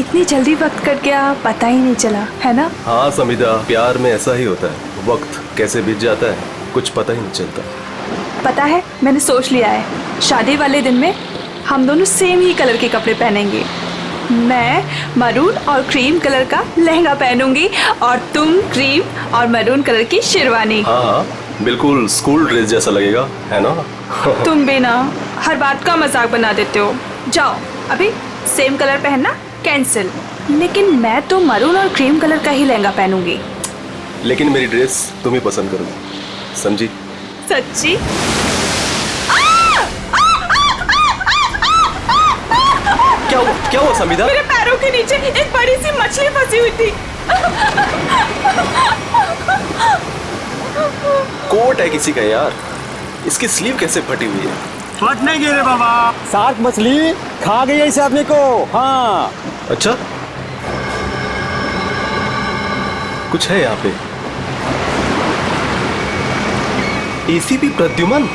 इतनी जल्दी वक्त कट गया, पता ही नहीं चला, है ना? हाँ समिधा, प्यार में ऐसा ही होता है, वक्त कैसे बीत जाता है कुछ पता ही नहीं चलता। पता है, मैंने सोच लिया है, शादी वाले दिन में हम दोनों सेम ही कलर के कपड़े पहनेंगे। मैं मरून और क्रीम कलर का लहंगा पहनूंगी और तुम क्रीम और मरून कलर की शेरवानी। हाँ, बिल्कुल स्कूल ड्रेस जैसा लगेगा, है ना? तुम भी ना हर बात का मजाक बना देते हो। जाओ, अभी सेम कलर पहनना कैंसिल। लेकिन मैं तो मरून और क्रीम कलर का ही लहंगा पहनूंगी। लेकिन मेरी ड्रेस तुम ही पसंद करोगी, समझी? सच्ची? क्या हुआ समिधा? मेरे पैरों के नीचे एक बड़ी सी मछली फंसी हुई थी। कोट है किसी का यार, इसकी स्लीव कैसे फटी हुई है? फट नहीं गई रे बाबा, शार्क मछली खा गई है इस आदमी को। हाँ। अच्छा, कुछ है यहाँ पे। एसीपी प्रद्युमन?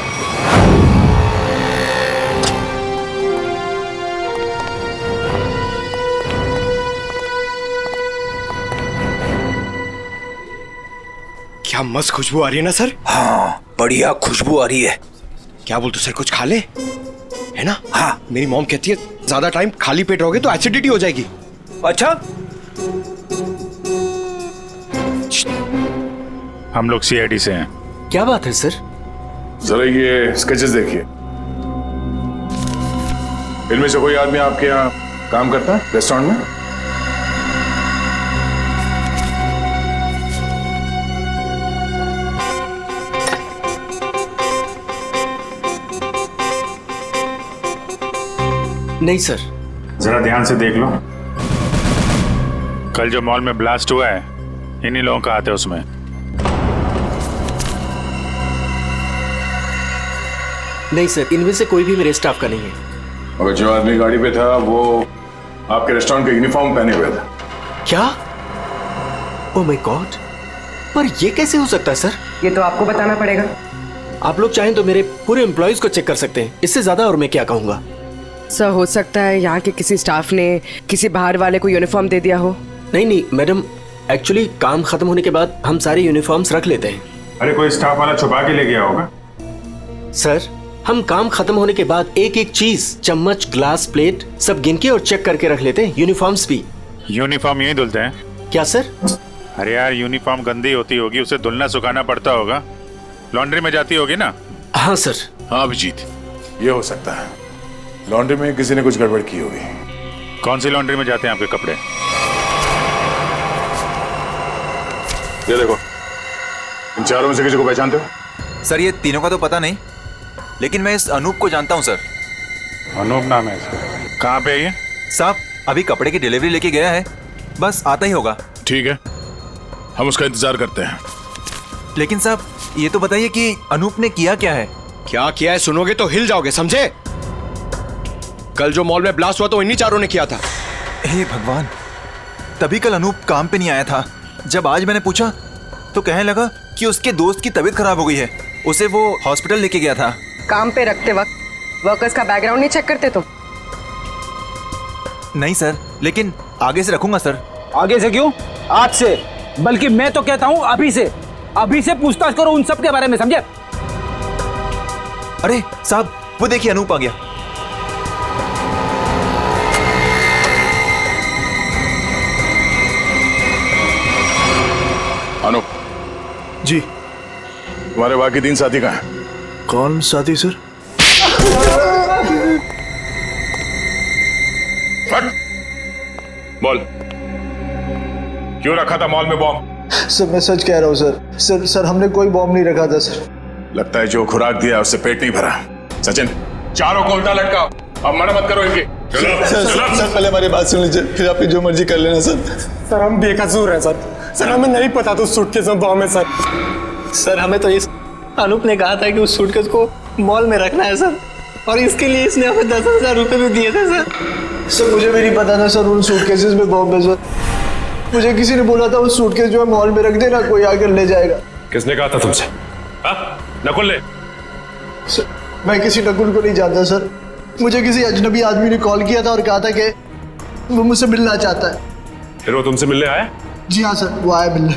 क्या मस्त खुशबू आ रही है ना सर? हाँ, बढ़िया खुशबू आ रही है। क्या बोलते सर, कुछ खा ले, है ना? हाँ, मेरी मॉम कहती है ज्यादा टाइम खाली पेट रहोगे तो एसिडिटी हो जाएगी। अच्छा, हम लोग सीआईडी से हैं। क्या बात है सर? जरा ये स्केचेस देखिए। इनमें से कोई आदमी आपके यहाँ काम करता है रेस्टोरेंट में? नहीं सर। जरा ध्यान से देख लो। कल जो मॉल में ब्लास्ट हुआ है, इन्हीं लोगों का हाथ है उसमें। नहीं सर, इनमें से कोई भी मेरे स्टाफ का नहीं है। और जो आदमी गाड़ी पे था वो आपके रेस्टोरेंट का यूनिफॉर्म पहने हुए था। क्या? ओह माय गॉड, पर ये कैसे हो सकता है सर? ये तो आपको बताना पड़ेगा। आप लोग चाहें तो मेरे पूरे एम्प्लॉयज को चेक कर सकते हैं, इससे ज्यादा और मैं क्या कहूँगा। सर, हो सकता है यहाँ के किसी स्टाफ ने किसी बाहर वाले को यूनिफॉर्म दे दिया हो। नहीं मैडम, एक्चुअली काम खत्म होने के बाद हम सारे यूनिफॉर्म्स रख लेते हैं। अरे कोई स्टाफ वाला छुपा के ले गया होगा। सर, हम काम खत्म होने के बाद एक एक चीज, चम्मच, ग्लास, प्लेट सब गिन के और चेक करके रख लेते हैं। यूनिफॉर्म्स भी। यूनिफॉर्म यही धुलते हैं क्या सर? अरे यार, यूनिफॉर्म गंदी होती होगी, उसे धुलना सुखाना पड़ता होगा, लॉन्ड्री में जाती होगी ना? हाँ सर। हाँ अभिजीत, ये हो सकता है, लॉन्ड्री में किसी ने कुछ गड़बड़ की होगी। कौन सी लॉन्ड्री में जाते हैं आपके कपड़े? ये देखो, इन चारों में से किसी को पहचानते हो? सर ये तीनों का तो पता नहीं, लेकिन मैं इस अनूप को जानता हूँ सर। अनूप नाम है इसका। कहाँ पे है ये? साहब अभी कपड़े की डिलीवरी लेके गया है, बस आता ही होगा। ठीक है, हम उसका इंतजार करते हैं। लेकिन साहब ये तो बताइए कि अनूप ने किया क्या है? क्या किया है सुनोगे तो हिल जाओगे, समझे? कल जो मॉल में ब्लास्ट हुआ तो इन्हीं चारों ने किया था। हे भगवान, तभी कल अनूप काम पे नहीं आया था। जब आज मैंने पूछा तो कहने लगा कि उसके दोस्त की तबीयत खराब हो गई है, उसे वो हॉस्पिटल लेके गया था। काम पे रखते वक्त वर्कर्स का बैकग्राउंड नहीं चेक करते तुम? नहीं सर, लेकिन आगे से रखूंगा सर। आगे से क्यों? आज से, बल्कि मैं तो कहता हूं अभी से पूछताछ करो उन सब के बारे में, समझे? अरे साहब वो देखिए अनूप आ गया। अनूप जी। तुम्हारे बाकी 3 साथी कहाँ हैं? कौन साथी सर? फट बोल, क्यों रखा था मॉल में बॉम्ब? सर मैं सच कह रहा हूँ सर। सर हमने कोई बॉम्ब नहीं रखा था सर। लगता है जो खुराक दिया उससे पेट नहीं भरा। सचिन, चारों को उल्टा लटकाओ, अब मना मत करो इनकी। सर पहले हमारी बात सुन लीजिए, फिर आप जो मर्जी कर लेना सर। सर हम बेकसूर हैं सर हमें नहीं पता था उस सूटकेस में बॉम्ब है सर। सर हमें तो इस अनूप ने कहा था कि उस सूटकेस को मॉल में रखना है सर, और इसके लिए इसने हमें 10,000 रुपए भी दिए थे सर। सर मुझे भी नहीं पता था सर उन सूटकेसेस में बॉम्ब है सर। मुझे किसी ने बोला था उस सूटकेस जो है मॉल में रख देना, कोई आकर ले जाएगा। किसने कहा था तुमसे? नकुल ने? सर मैं किसी नकुल को नहीं जानता सर। मुझे किसी अजनबी आदमी ने कॉल किया था और कहा था कि वो मुझसे मिलना चाहता है। फिर वो तुमसे मिलने आया? जी हाँ सर, वो आया मिलने।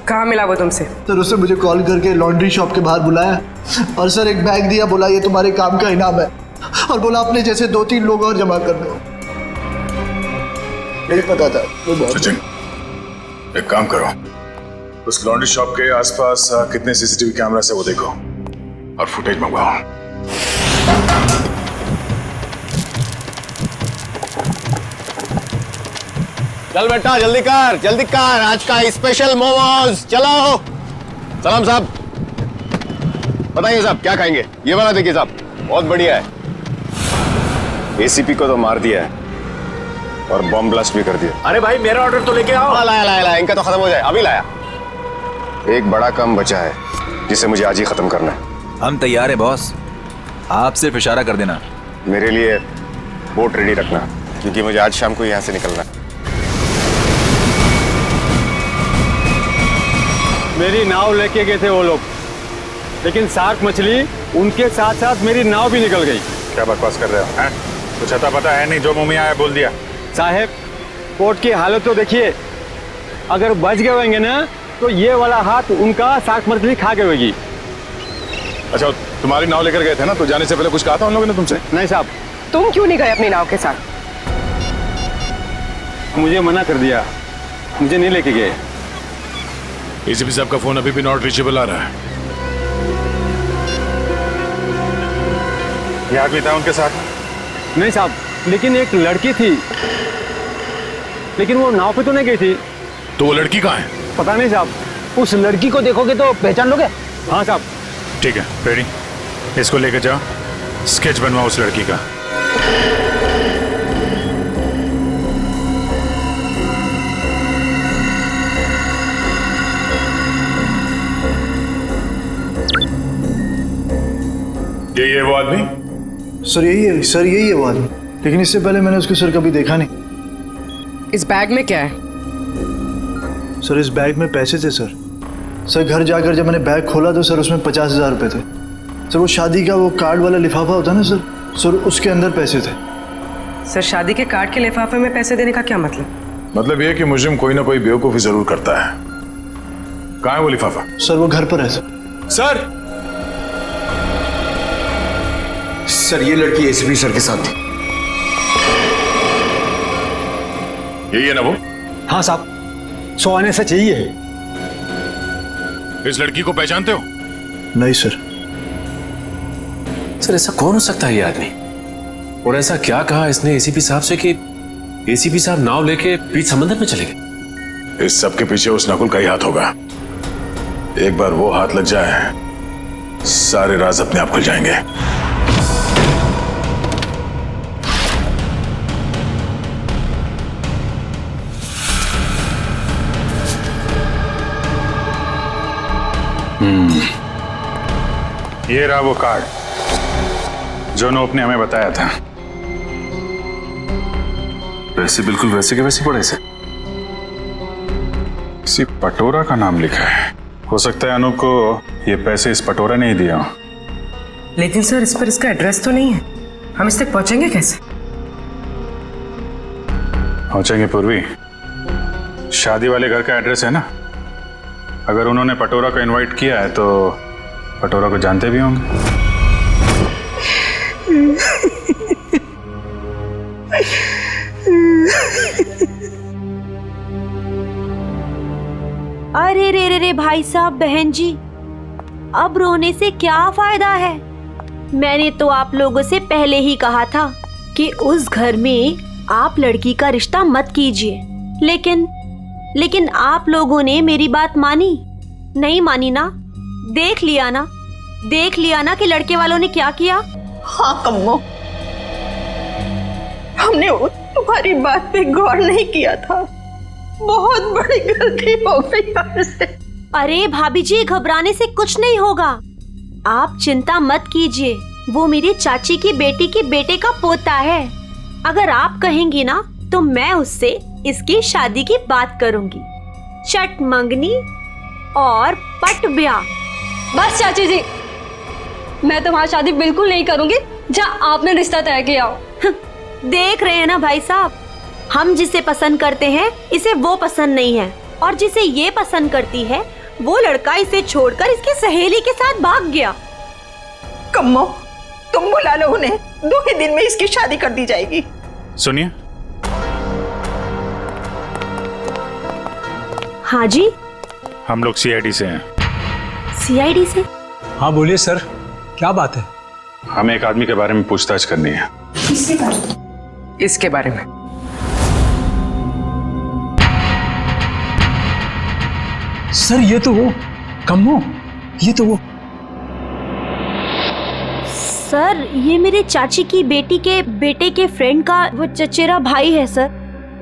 कहाँ मिला वो तुमसे? सर उसने मुझे कॉल करके लॉन्ड्री शॉप के बाहर बुलाया और सर एक बैग दिया, बोला ये तुम्हारे काम का इनाम है, और बोला अपने जैसे 2-3 लोग और जमा कर दो। नहीं पता था वो बहुत। सचिन, एक काम करो, उस लॉन्ड्री शॉप के आसपास कितने सीसीटीवी कैमरा से वो देखो और फुटेज मंगवाओ। चल बेटा जल्दी कर, आज का स्पेशल मोमोज। चलो सलाम साहब, बताइए साहब क्या खाएंगे? ये वाला देखिए साहब, बहुत बढ़िया है। एसीपी को तो मार दिया है और बॉम्ब ब्लास्ट भी कर दिया। अरे भाई मेरा ऑर्डर तो लेके आओ। लाया, इनका तो खत्म हो जाए, अभी लाया। एक बड़ा काम बचा है जिसे मुझे आज ही खत्म करना है। हम तैयार है बॉस, आप सिर्फ इशारा कर देना। मेरे लिए बोट रेडी रखना, क्योंकि मुझे आज शाम को यहाँ से निकलना है। मेरी नाव लेके गए थे वो लोग, लेकिन शार्क मछली उनके साथ साथ मेरी नाव भी निकल गई। क्या बकवास कर रहे हो हैं? कुछ अता पता है नहीं, जो मुंह में आया बोल दिया। साहब कोर्ट की हालत तो देखिए, अगर बच गए होंगे ना तो ये वाला हाथ उनका शार्क मछली खा गई होगी। अच्छा, तुम्हारी नाव लेकर गए थे ना, तो जाने से पहले कुछ कहा था उन लोगों ने तुमसे? नहीं साहब, तुम क्यों नहीं गए अपनी नाव के साथ? मुझे मना कर दिया, मुझे नहीं लेके गए। एसीपी साहब का फोन अभी भी नॉट रीचेबल आ रहा है। ये आदमी था उनके साथ? नहीं साहब, लेकिन एक लड़की थी, लेकिन वो नाव पे तो नहीं गई थी। तो वो लड़की कहाँ है? पता नहीं साहब, उस लड़की को देखोगे तो पहचान लोगे। हाँ साहब। ठीक है, रेडी, इसको लेकर जाओ, स्केच बनवाओ उस लड़की का। ये वो आदमी? सर यही है, सर यही है वो आदमी, लेकिन इससे पहले मैंने उसको सर कभी देखा नहीं। इस बैग में क्या है? सर इस बैग में पैसे थे सर। सर घर जाकर जब मैंने बैग खोला तो सर उसमें 50,000 रुपये थे। सर वो शादी का वो कार्ड वाला लिफाफा होता है ना सर, सर उसके अंदर पैसे थे। सर शादी के कार्ड के लिफाफे में पैसे देने का क्या मतलब? मतलब ये कि मुजरिम कोई ना कोई बेवकूफी जरूर करता है। कहाँ है वो लिफाफा? सर वो घर पर है सर। सर ये लड़की एसीपी सर के साथ थी। यही है ना वो? हाँ साहब, 100 आने से चाहिए। इस लड़की को पहचानते हो? नहीं सर। सर ऐसा कौन हो सकता है ये आदमी? और ऐसा क्या कहा इसने एसीपी साहब से कि एसीपी साहब नाव लेके बीच समंदर में चले गए? इस सब के पीछे उस नकुल का ही हाथ होगा। एक बार वो हाथ लग जाए, सारे राज अपने आप खुल जाएंगे। ये रहा वो कार्ड जो नोप ने हमें बताया था। वैसे बिल्कुल वैसे के वैसे पड़े से। किसी पटोरा का नाम लिखा है। हो सकता है अनूप को ये पैसे इस पटोरा ने ही दिया हो। लेकिन सर इस पर इसका एड्रेस तो नहीं है, हम इस तक पहुंचेंगे कैसे? पहुंचेंगे पूर्वी, शादी वाले घर का एड्रेस है ना। अगर उन्होंने पटोरा को इनवाइट किया है तो पटोरा को जानते भी होंगे। अरे रे रे रे भाई साहब, बहन जी, अब रोने से क्या फायदा है? मैंने तो आप लोगों से पहले ही कहा था कि उस घर में आप लड़की का रिश्ता मत कीजिए, लेकिन आप लोगों ने मेरी बात मानी नहीं? मानी ना? देख लिया ना कि लड़के वालों ने क्या किया। हाँ कम्मो, हमने तुम्हारी बात पे गौर नहीं किया था, बहुत बड़ी गलती हो गई हमसे। अरे भाभी जी, घबराने से कुछ नहीं होगा, आप चिंता मत कीजिए। वो मेरी चाची की बेटी के बेटे का पोता है। अगर आप कहेंगी ना तो मैं उससे इसकी शादी की बात करूंगी। चट मंगनी और पट ब्याह। बस चाची जी, मैं तुम्हारी शादी बिल्कुल नहीं करूंगी जहाँ आपने रिश्ता तय किया हो। देख रहे हैं ना भाई साहब, हम जिसे पसंद करते हैं इसे वो पसंद नहीं है, और जिसे ये पसंद करती है वो लड़का इसे छोड़कर इसकी सहेली के साथ भाग गया। कम्मो, तुम बुला लो उन्हें, 2 ही दिन में इसकी शादी कर दी जाएगी। सुनिए। हाँ जी। हम लोग सीआईडी से हैं। सीआईडी से? हाँ बोलिए सर, क्या बात है? हमें एक आदमी के बारे में पूछताछ करनी है। इसके बारे में? सर ये तो वो कम्मो, ये तो वो। सर ये मेरे चाची की बेटी के बेटे के फ्रेंड का वो चचेरा भाई है सर।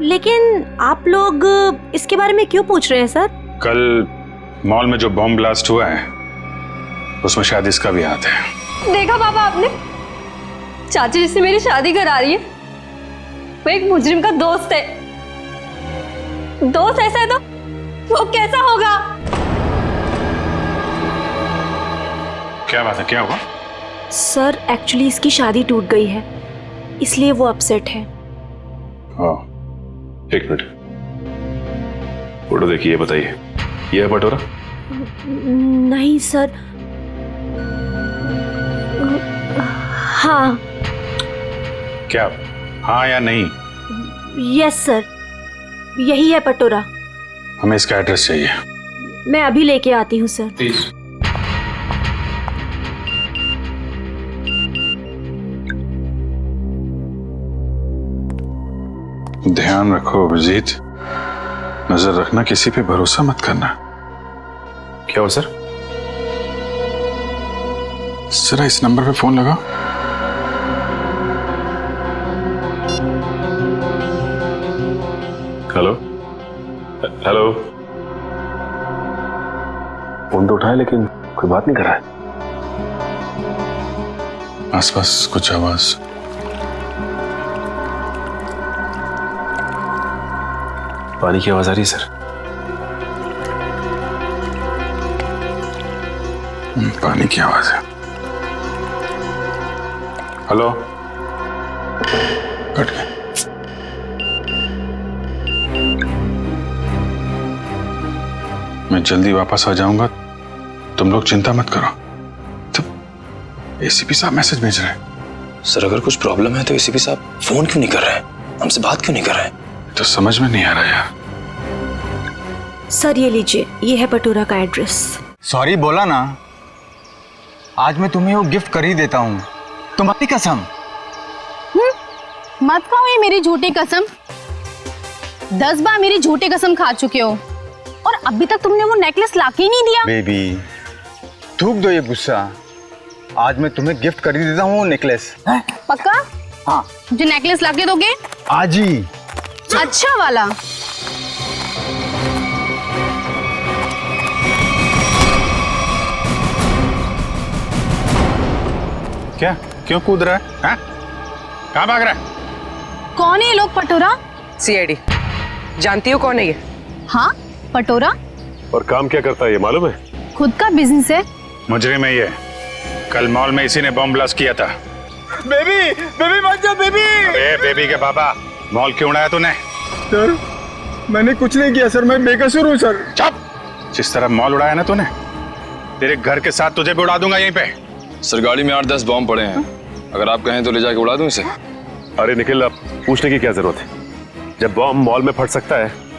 लेकिन आप लोग इसके बारे में क्यों पूछ रहे हैं सर? कल मॉल में जो बॉम्ब ब्लास्ट हुआ है उसमें शायद इसका भी हाथ है। देखा पापा आपने, चाची जिससे मेरी शादी करा रही है वो एक मुजरिम का दोस्त है। दोस्त ऐसा है तो वो कैसा होगा? क्या बात है, क्या हुआ? सर एक्चुअली इसकी शादी टूट गई है, इसलिए वो अपसेट है। हाँ, एक मिनट, फोटो देखिए, बताइए ये है पटोरा? नहीं सर। हाँ। क्या हाँ या नहीं? यस सर, यही है पटोरा। हमें इसका एड्रेस चाहिए। मैं अभी लेके आती हूँ सर। प्लीज। ध्यान रखो अभिजीत, नजर रखना, किसी पे भरोसा मत करना। क्या हुआ सर? जरा इस नंबर पे फोन लगाओ। हेलो हेलो, फोन तो उठाए लेकिन कोई बात नहीं कर रहा है। आसपास कुछ आवाज? पानी की आवाज आ रही है सर। पानी की आवाज है। हेलो, कट गया। मैं जल्दी वापस आ जाऊंगा, तुम लोग चिंता मत करो। तो एसीपी साहब मैसेज भेज रहे हैं। सर अगर कुछ प्रॉब्लम है तो एसीपी साहब फोन क्यों नहीं कर रहे हैं, हमसे बात क्यों नहीं कर रहे हैं? तो समझ में नहीं आ रहा यार। सर ये लीजिए, ये है पटोरा का एड्रेस। सॉरी बोला ना, आज मैं तुम्हें वो गिफ्ट कर ही देता हूँ, तुम्हारी कसम। मत खाओ ये मेरी झूठी कसम। 10 बार मेरी झूठी कसम खा चुके हो और अभी तक तुमने वो नेकलेस लाके ही नहीं दिया। बेबी थूक दो ये गुस्सा, आज मैं तुम्हें गिफ्ट कर ही देता हूँ वो नेकलेस। पक्का? हाँ। मुझे नेकलेस लाके दोगे? आज ही। अच्छा वाला। क्या, क्यों कूद रहा है? हाँ? कहाँ भाग रहा है? कौन है ये लोग पटोरा? सीआईडी। जानती हो कौन है ये? हाँ पटोरा। और काम क्या करता है ये मालूम है? खुद का बिजनेस है। मुजरिम है ये, कल मॉल में इसी ने बॉम्ब ब्लास्ट किया था। बेबी बेबी मत जाओ बेबी। अरे बेबी के बाबा, मॉल क्यों उड़ाया तूने? सर मैंने कुछ नहीं किया सर, मैं बेकसूर हूँ सर। चुप! जिस तरह मॉल उड़ाया ना तूने, तेरे घर के साथ तुझे भी उड़ा दूंगा यहीं पे। सर गाड़ी में 8-10 बॉम्ब पड़े हैं, अगर आप कहें तो ले जाके उड़ा दूं इसे। अरे निखिल, अब पूछने की क्या जरूरत है? जब बॉम्ब मॉल में फट सकता है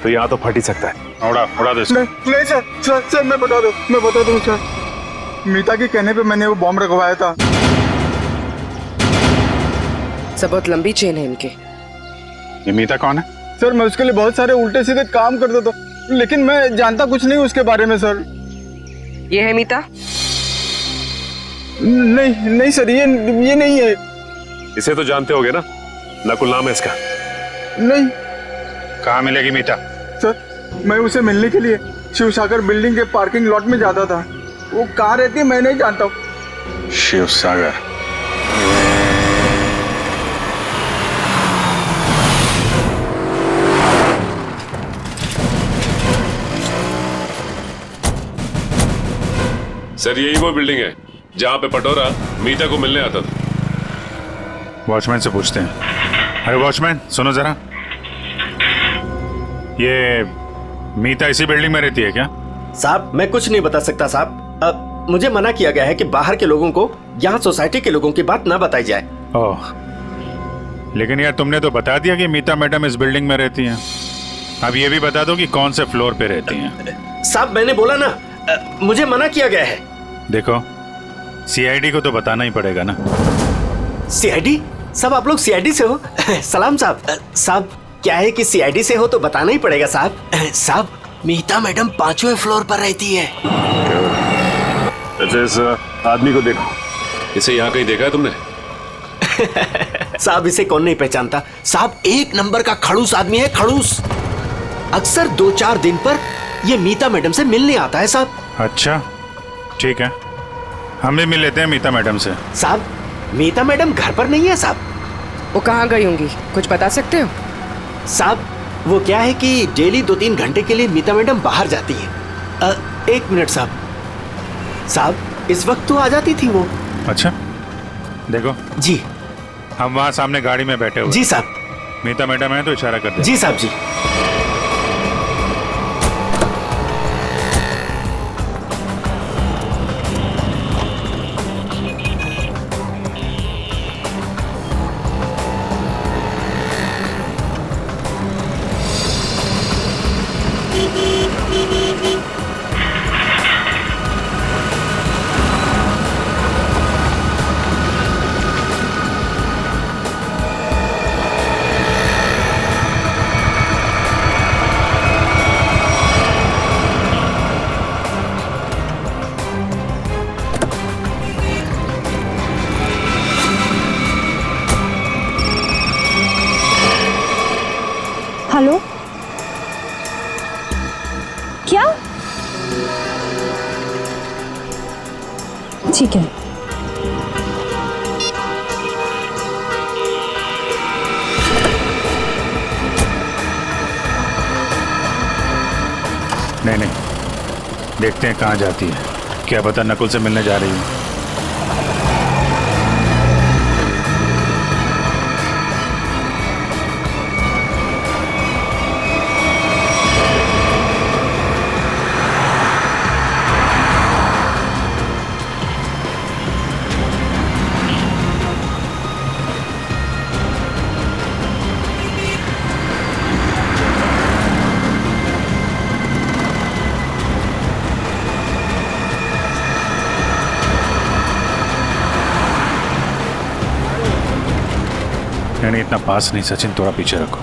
तो यहाँ तो फट ही सकता है। उड़ा दो इसको। नहीं सर मैं बता दूं सर, मीता के कहने पे मैंने वो बॉम्ब रखवाया था। सब बहुत लंबी चेन है इनके। ये मीता कौन है? सर मैं उसके लिए बहुत सारे उल्टे सीधे काम करता था, लेकिन मैं जानता कुछ नहीं उसके बारे में सर। ये है मीता? नहीं सर, ये नहीं है। इसे तो जानते होगे ना, नकुल नाम है इसका। नहीं। कहाँ मिलेगी मीता? सर मैं उसे मिलने के लिए शिवसागर बिल्डिंग के पार्किंग लॉट में जाता था, वो कहाँ रहती है मैं नहीं जानता हूँ। शिवसागर? सर यही वो बिल्डिंग है जहाँ पे पटोरा मीता को मिलने आता था। वॉचमैन से पूछते हैं। अरे वॉचमैन सुनो जरा, ये मीता इसी बिल्डिंग में रहती है क्या? साहब मैं कुछ नहीं बता सकता साहब। मुझे मना किया गया है कि बाहर के लोगों को यहाँ सोसाइटी के लोगों की बात ना बताई जाए। ओह, लेकिन यार तुमने तो बता दिया कि मीता मैडम इस बिल्डिंग में रहती हैं। अब ये भी बता दो कि कौन से फ्लोर पे रहती हैं। साहब मैंने बोला ना, मुझे मना किया गया है। देखो, सीआईडी को तो बताना ही पड़ेगा ना। सीआईडी? सब आप लोग सीआईडी से हो? सलाम साहब। साहब क्या है कि सीआईडी से हो तो बताना ही पड़ेगा साहब। साहब मीता मैडम 5वें फ्लोर पर रहती है। अच्छा, इस आदमी को देखो, इसे यहाँ कहीं देखा है तुमने? साहब इसे कौन नहीं पहचानता। साहब 1 नंबर का खड़ूस आदमी है, खड़ूस। अक्सर 2-4 दिन पर ये मीता मैडम से मिलने आता है साहब। अच्छा ठीक है, हम भी मिल लेते हैं मीता मैडम से। साहब मीता मैडम घर पर नहीं है साहब। वो कहाँ गई होंगी, कुछ बता सकते हो? साहब वो क्या है कि डेली 2-3 घंटे के लिए मीता मैडम बाहर जाती है। 1 मिनट साहब। साहब इस वक्त तो आ जाती थी वो। अच्छा देखो जी, हम वहाँ सामने गाड़ी में बैठे हुए। जी साहब। मीता मैडम है तो इशारा कर दे। जी साहब जी। हेलो, क्या? ठीक है। नहीं, देखते हैं कहाँ जाती है। क्या पता नकुल से मिलने जा रही है। नहीं, इतना पास नहीं सचिन, थोड़ा पीछे रखो।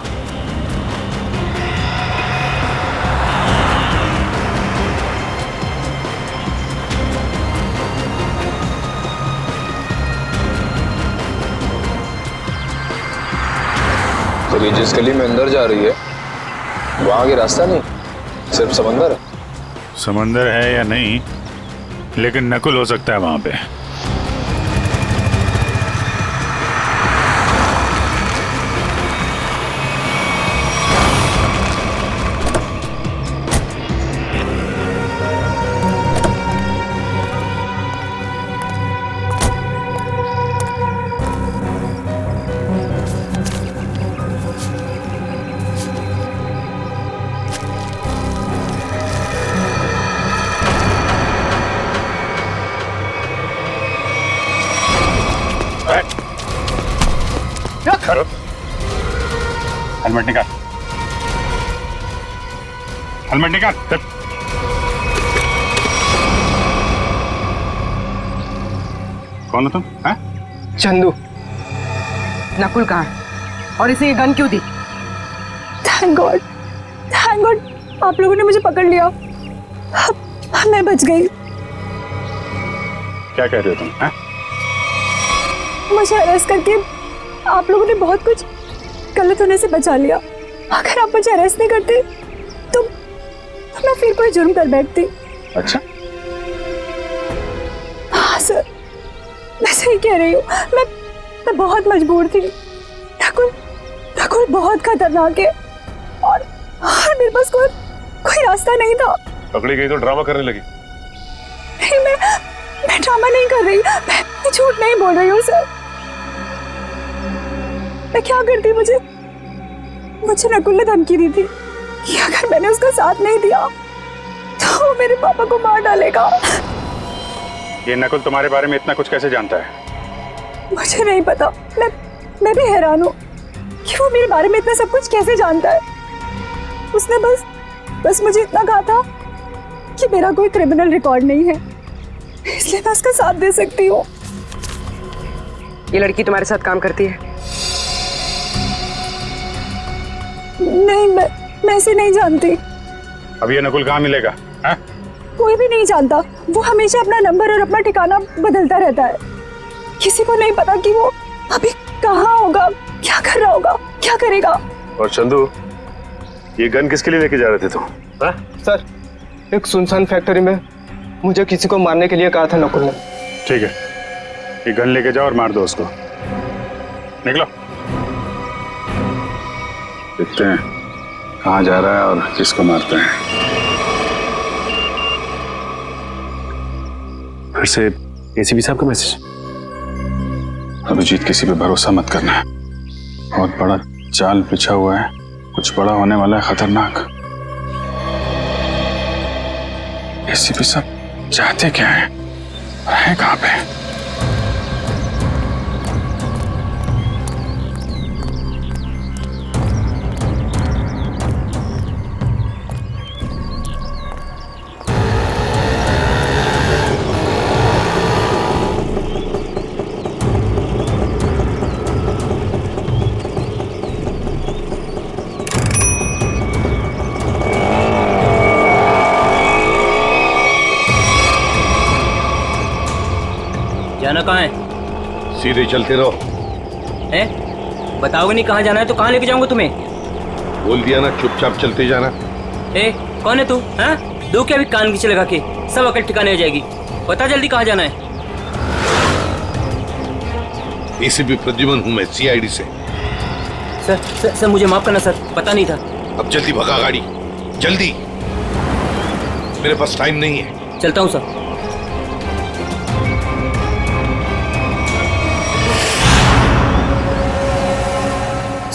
तो ये जिस गली में अंदर जा रही है वहां आगे रास्ता नहीं, सिर्फ समंदर है। समंदर है या नहीं, लेकिन नकुल हो सकता है वहां पे। हेलमेट निकाल, हेलमेट निकाल। कौन हो तुम? चंदू। नकुल कहाँ है और इसे ये गन क्यों दी? थैंक गॉड, थैंक गॉड आप लोगों ने मुझे पकड़ लिया। मैं बच गई। क्या कह रहे हो तुम? मुझे अरेस्ट करके आप लोगों ने बहुत कुछ गलत होने से बचा लिया। अगर आप मुझे अरेस्ट नहीं करते तो मैं फिर कोई जुर्म कर बैठती। अच्छा हाँ सर, मैं सही कह रही हूँ। मैं बहुत मजबूर थी। नकुल बहुत खतरनाक है और मेरे पास कोई रास्ता नहीं था। पकड़ी गई तो ड्रामा करने लगी। नहीं, मैं ड्रामा नहीं कर रही, मैं झूठ नहीं बोल रही हूँ सर। मैं क्या करती, मुझे नकुल ने धमकी दी थी कि अगर मैंने उसका साथ नहीं दिया तो वो मेरे पापा को मार डालेगा। ये नकुल तुम्हारे बारे में इतना कुछ कैसे जानता है? मुझे नहीं पता, मैं भी हैरान हूँ कि वो मेरे बारे में इतना सब कुछ कैसे जानता है। उसने बस मुझे इतना कहा था कि मेरा कोई क्रिमिनल रिकॉर्ड नहीं है, इसलिए मैं उसका साथ दे सकती हूँ। ये लड़की तुम्हारे साथ काम करती है? नहीं, मैं इसे नहीं जानती। अब ये नकुल कहाँ मिलेगा? है? कोई भी नहीं जानता। वो हमेशा अपना नंबर और अपना ठिकाना बदलता रहता है। किसी को नहीं पता कि वो अभी कहाँ होगा, क्या कर रहा होगा, क्या करेगा। और चंदू, ये गन किसके लिए लेके जा रहे थे तुम? सर, एक सुनसान फैक्ट्री में मुझे किसी को मारने के लिए कहा था नकुल ने। ठीक है, ये गन लेके जाओ और मार दो उसको। निकलो, देखते हैं कहाँ जा रहा है और किसको मारते हैं। फिर से एसीपी साहब का मैसेज। अभिजीत, किसी पे भरोसा मत करना है, बहुत बड़ा जाल बिछा हुआ है, कुछ बड़ा होने वाला है, खतरनाक। एसीपी साहब चाहते क्या है, रहे कहाँ पे? जाना कहाँ है? सीधे चलते रहो। बताओगे नहीं कहाँ जाना है तो कहाँ लेके जाऊंगा तुम्हें? बोल दिया ना, चुपचाप चलते जाना। कौन है तू? हाँ, दो क्या भी कान खींचे लगा के, सब अकल ठिकाने हो जाएगी। बता जल्दी कहाँ जाना है। एसीपी प्रद्युमन हूँ मैं, सीआईडी से। सर मुझे माफ करना सर, पता नहीं था। अब जल्दी भगा गाड़ी, जल्दी, मेरे पास टाइम नहीं है। चलता हूँ सर।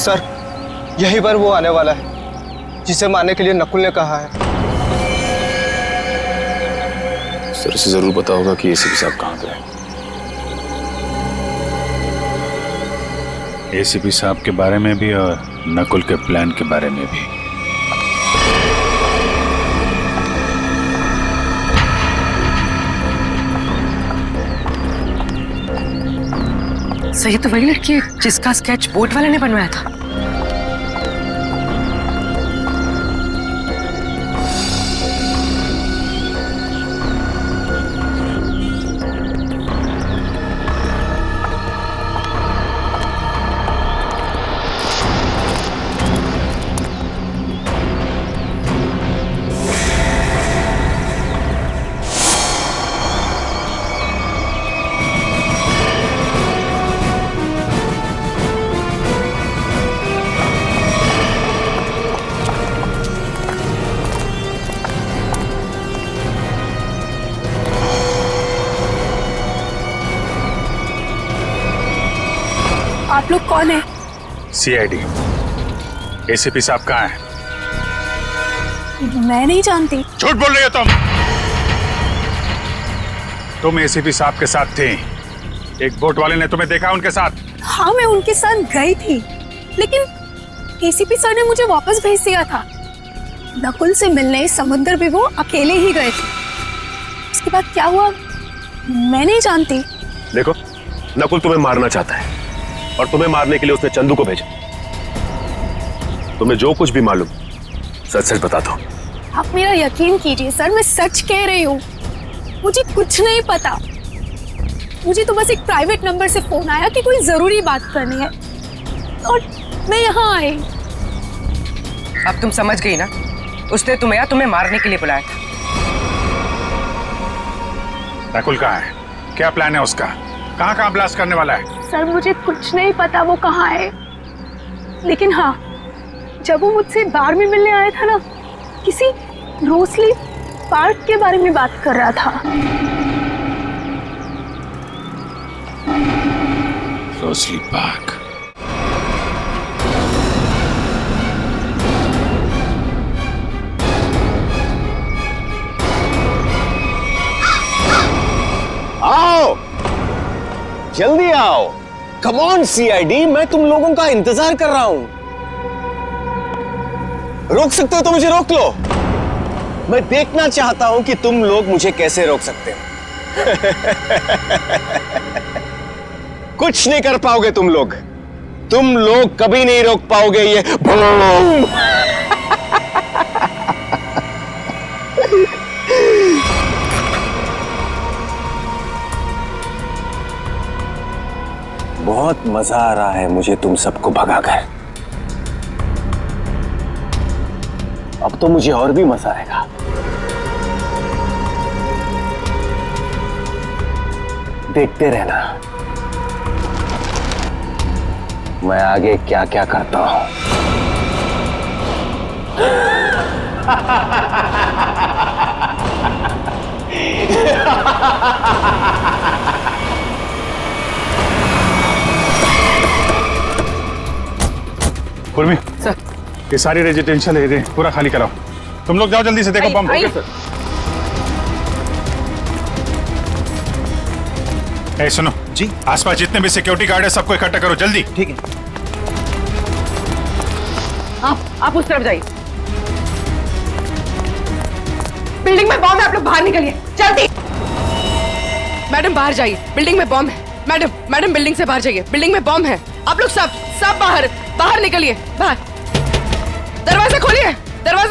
सर, यही बार वो आने वाला है जिसे मारने के लिए नकुल ने कहा है। सर, इसे जरूर पता होगा कि एसीपी साहब कहाँ पे हैं। एसीपी साहब के बारे में भी और नकुल के प्लान के बारे में भी। सही तो वही लड़की है जिसका स्केच बोट वाले ने बनवाया था। आप लोग कौन है? सीआईडी। एसीपी साहब कहाँ हैं? मैं नहीं जानती। झूठ बोल रही हो तुम एसीपी साहब के साथ थे। एक बोट वाले ने तुम्हें देखा उनके साथ? हाँ, मैं उनके साथ गई थी, लेकिन एसीपी सर ने मुझे वापस भेज दिया था। नकुल से मिलने समुद्र भी वो अकेले ही गए थे। उसके बाद क्या हुआ मैं नहीं जानती। देखो, नकुल तुम्हें मारना चाहता है और तुम्हें मारने के लिए उसने चंदू को भेजा। तुम्हें जो कुछ भी मालूम सच सच बता दो। आप मेरा यकीन कीजिए सर, मैं सच कह रही हूँ। मुझे कुछ नहीं पता। मुझे तो बस एक प्राइवेट नंबर से फोन आया कि कोई जरूरी बात करनी है और मैं यहाँ आई। अब तुम समझ गई ना, उसने तुम्हें मारने के लिए बुलाया था। नकुल कहाँ है? क्या प्लान है उसका? कहाँ ब्लास्ट करने वाला है? सर, मुझे कुछ नहीं पता वो कहाँ है, लेकिन हाँ, जब वो मुझसे बार में मिलने आया था ना, किसी रोसली पार्क के बारे में बात कर रहा था। Rosalie park? जल्दी आओ। कम ऑन सीआईडी, मैं तुम लोगों का इंतजार कर रहा हूं। रोक सकते हो तो मुझे रोक लो। मैं देखना चाहता हूं कि तुम लोग मुझे कैसे रोक सकते हो। कुछ नहीं कर पाओगे तुम लोग कभी नहीं रोक पाओगे ये बूम। बहुत मजा आ रहा है मुझे तुम सबको भगाकर। अब तो मुझे और भी मजा आएगा। देखते रहना मैं आगे क्या क्या करता हूं। पूर्वी सर, ये सारी रेजिडेंशियल एरिया पूरा खाली कराओ। तुम लोग जाओ जल्दी से, देखो बम। ए सुनो जी, आसपास जितने भी सिक्योरिटी गार्ड है सबको इकट्ठा करो जल्दी। ठीक है। आप उस तरफ जाइए। बिल्डिंग में बॉम्ब है, आप लोग बाहर निकलिए जल्दी। मैडम बाहर जाइए, बिल्डिंग में बॉम्ब है। मैडम बिल्डिंग से बाहर जाइए, बिल्डिंग में बॉम्ब है। आप लोग सब बाहर निकलिए, बाहर। दरवाजा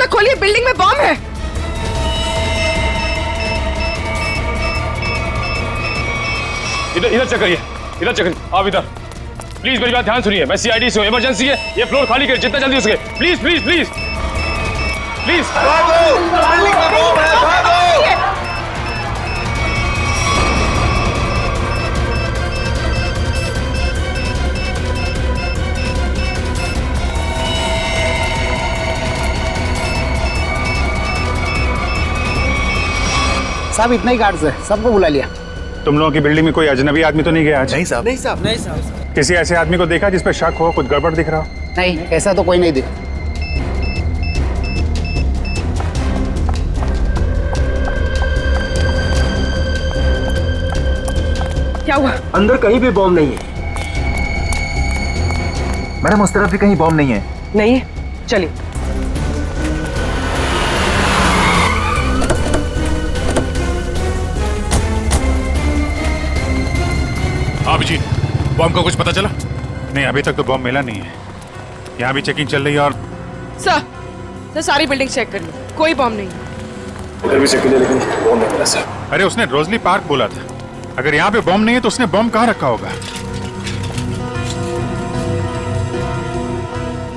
खोलिए, बिल्डिंग में बॉम्ब है। इधर चेक करिए, आप इधर प्लीज मेरी बात ध्यान सुनिए। मैं सीआईडी से हूं, इमरजेंसी है, ये फ्लोर खाली करिए जितना जल्दी हो सके। Please please please please. साहब इतना ही गार्ड्स है, सबको बुला लिया। तुम लोगों की बिल्डिंग में कोई अजनबी आदमी तो नहीं गया आज? नहीं साहब। नहीं साहब। किसी ऐसे आदमी को देखा जिस पे शक हो, कुछ गड़बड़ दिख रहा हो? नहीं, ऐसा तो कोई नहीं दिखा। क्या हुआ? अंदर कहीं भी बॉम्ब नहीं है। मैडम उस तरफ भी कहीं बॉम्ब नहीं है। नहीं है, चलिए। अभिजीत, बॉम्ब का कुछ पता चला? नहीं, अभी तक तो बॉम्ब मिला नहीं है। यहाँ भी चेकिंग चल रही है। और सर सारी बिल्डिंग चेक करिए, कोई बॉम्ब नहीं है। इधर भी चेक करिए, लेकिन बॉम्ब नहीं मिला सर। अरे उसने रोजली पार्क बोला था। अगर यहाँ पे बॉम्ब नहीं है तो उसने बॉम्ब कहाँ रखा होगा?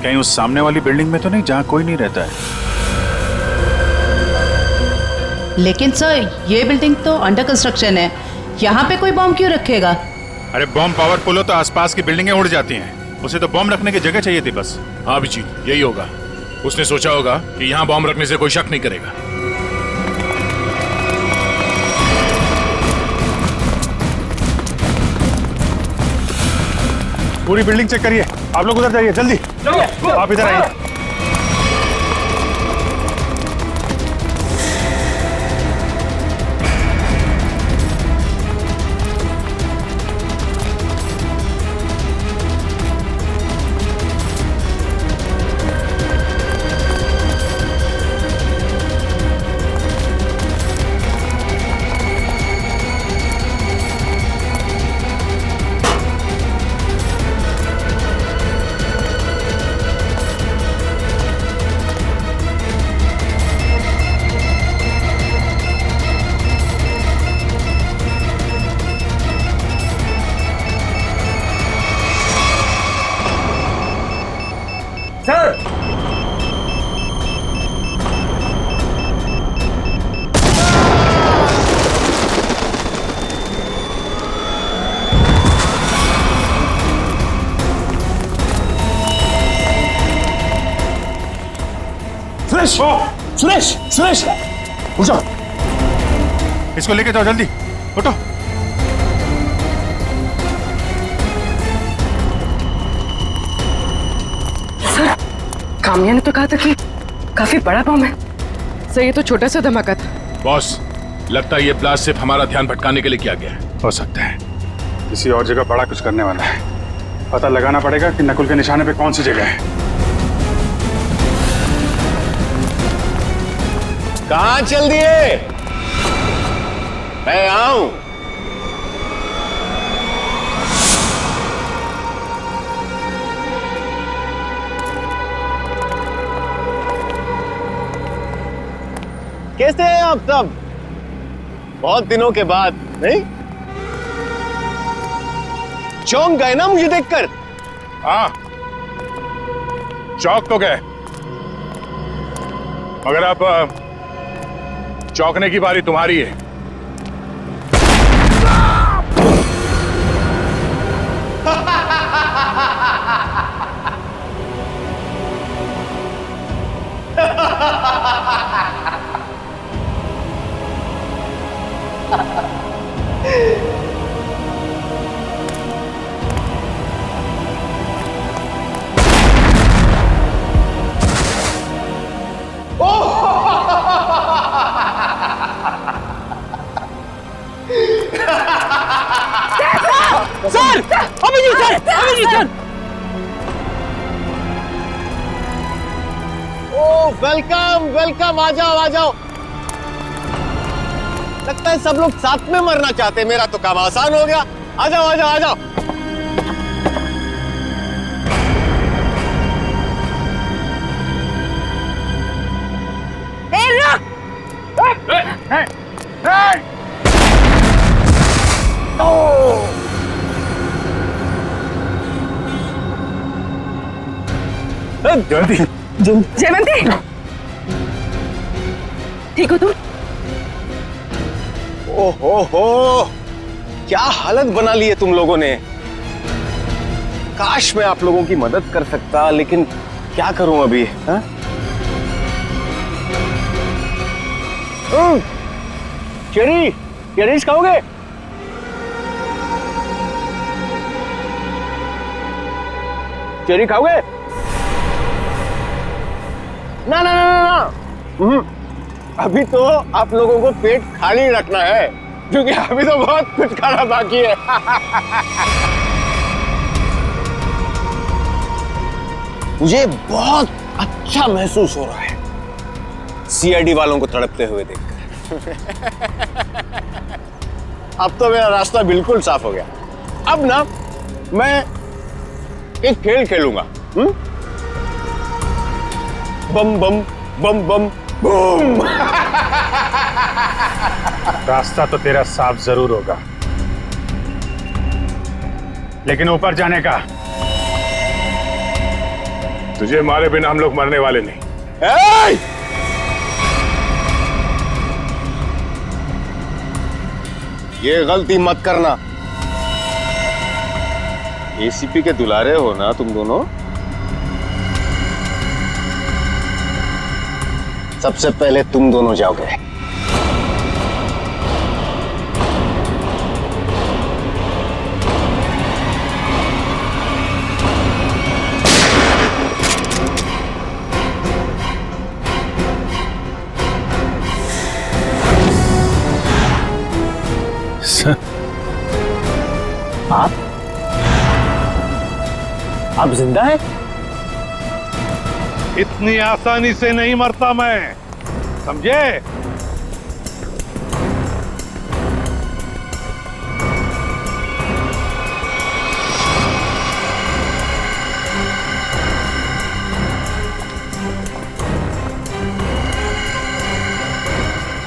कहीं उस सामने वाली बिल्डिंग में तो नहीं जहाँ कोई नहीं रहता है? लेकिन सर ये बिल्डिंग तो अंडर कंस्ट्रक्शन है, यहाँ पे कोई बॉम्ब क्यों रखेगा? अरे बॉम्ब पावरफुल हो तो आसपास की बिल्डिंगें उड़ जाती हैं। उसे तो बॉम्ब रखने की जगह चाहिए थी बस। हाँ अभिजीत, यही होगा। उसने सोचा होगा कि यहाँ बॉम्ब रखने से कोई शक नहीं करेगा। पूरी बिल्डिंग चेक करिए। आप लोग उधर जाइए जल्दी। आप इधर आइए। सुरेश, सुरेश, उठो। इसको लेके जाओ जल्दी, उठो। सर, कामिया ने तो कहा था कि काफी बड़ा बम है। सर ये तो छोटा सा धमाका था। बॉस, लगता है ये ब्लास्ट सिर्फ हमारा ध्यान भटकाने के लिए किया गया है। हो सकता है, किसी और जगह बड़ा कुछ करने वाला है। पता लगाना पड़ेगा कि नकुल के निशाने पे कौन सी जगह है। कहाँ चल दिए? मैं आऊं। कैसे हैं आप सब? बहुत दिनों के बाद, नहीं? चौंक गए ना मुझे देखकर? हाँ, चौंक तो गए, मगर अब चौंकने की बारी तुम्हारी है। Sir, Abhijit sir, Abhijit sir. ओ वेलकम वेलकम, आ जाओ आ जाओ। लगता है सब लोग साथ में मरना चाहते हैं। मेरा तो काम आसान हो गया। आ जाओ आ जाओ आ जाओ। जयवंती, ठीक हो तुम? ओहो, क्या हालत बना ली है तुम लोगों ने। काश मैं आप लोगों की मदद कर सकता, लेकिन क्या करूं अभी। हाँ? चेरीज खाओगे? चेरी खाओगे? ना ना ना ना ना। अभी तो आप लोगों को पेट खाली रखना है, क्योंकि अभी तो बहुत कुछ खाना बाकी है। मुझे बहुत अच्छा महसूस हो रहा है सीआईडी वालों को तड़पते हुए देखकर। अब तो मेरा रास्ता बिल्कुल साफ हो गया। अब ना मैं एक खेल खेलूंगा। बम बम बम बम बूम। रास्ता तो तेरा साफ जरूर होगा, लेकिन ऊपर जाने का तुझे मारे बिना हम लोग मरने वाले नहीं। ये गलती मत करना। एसीपी के दुलारे हो ना तुम दोनों। सबसे पहले तुम दोनों जाओगे। आप जिंदा हैं? इतनी आसानी से नहीं मरता मैं, समझे?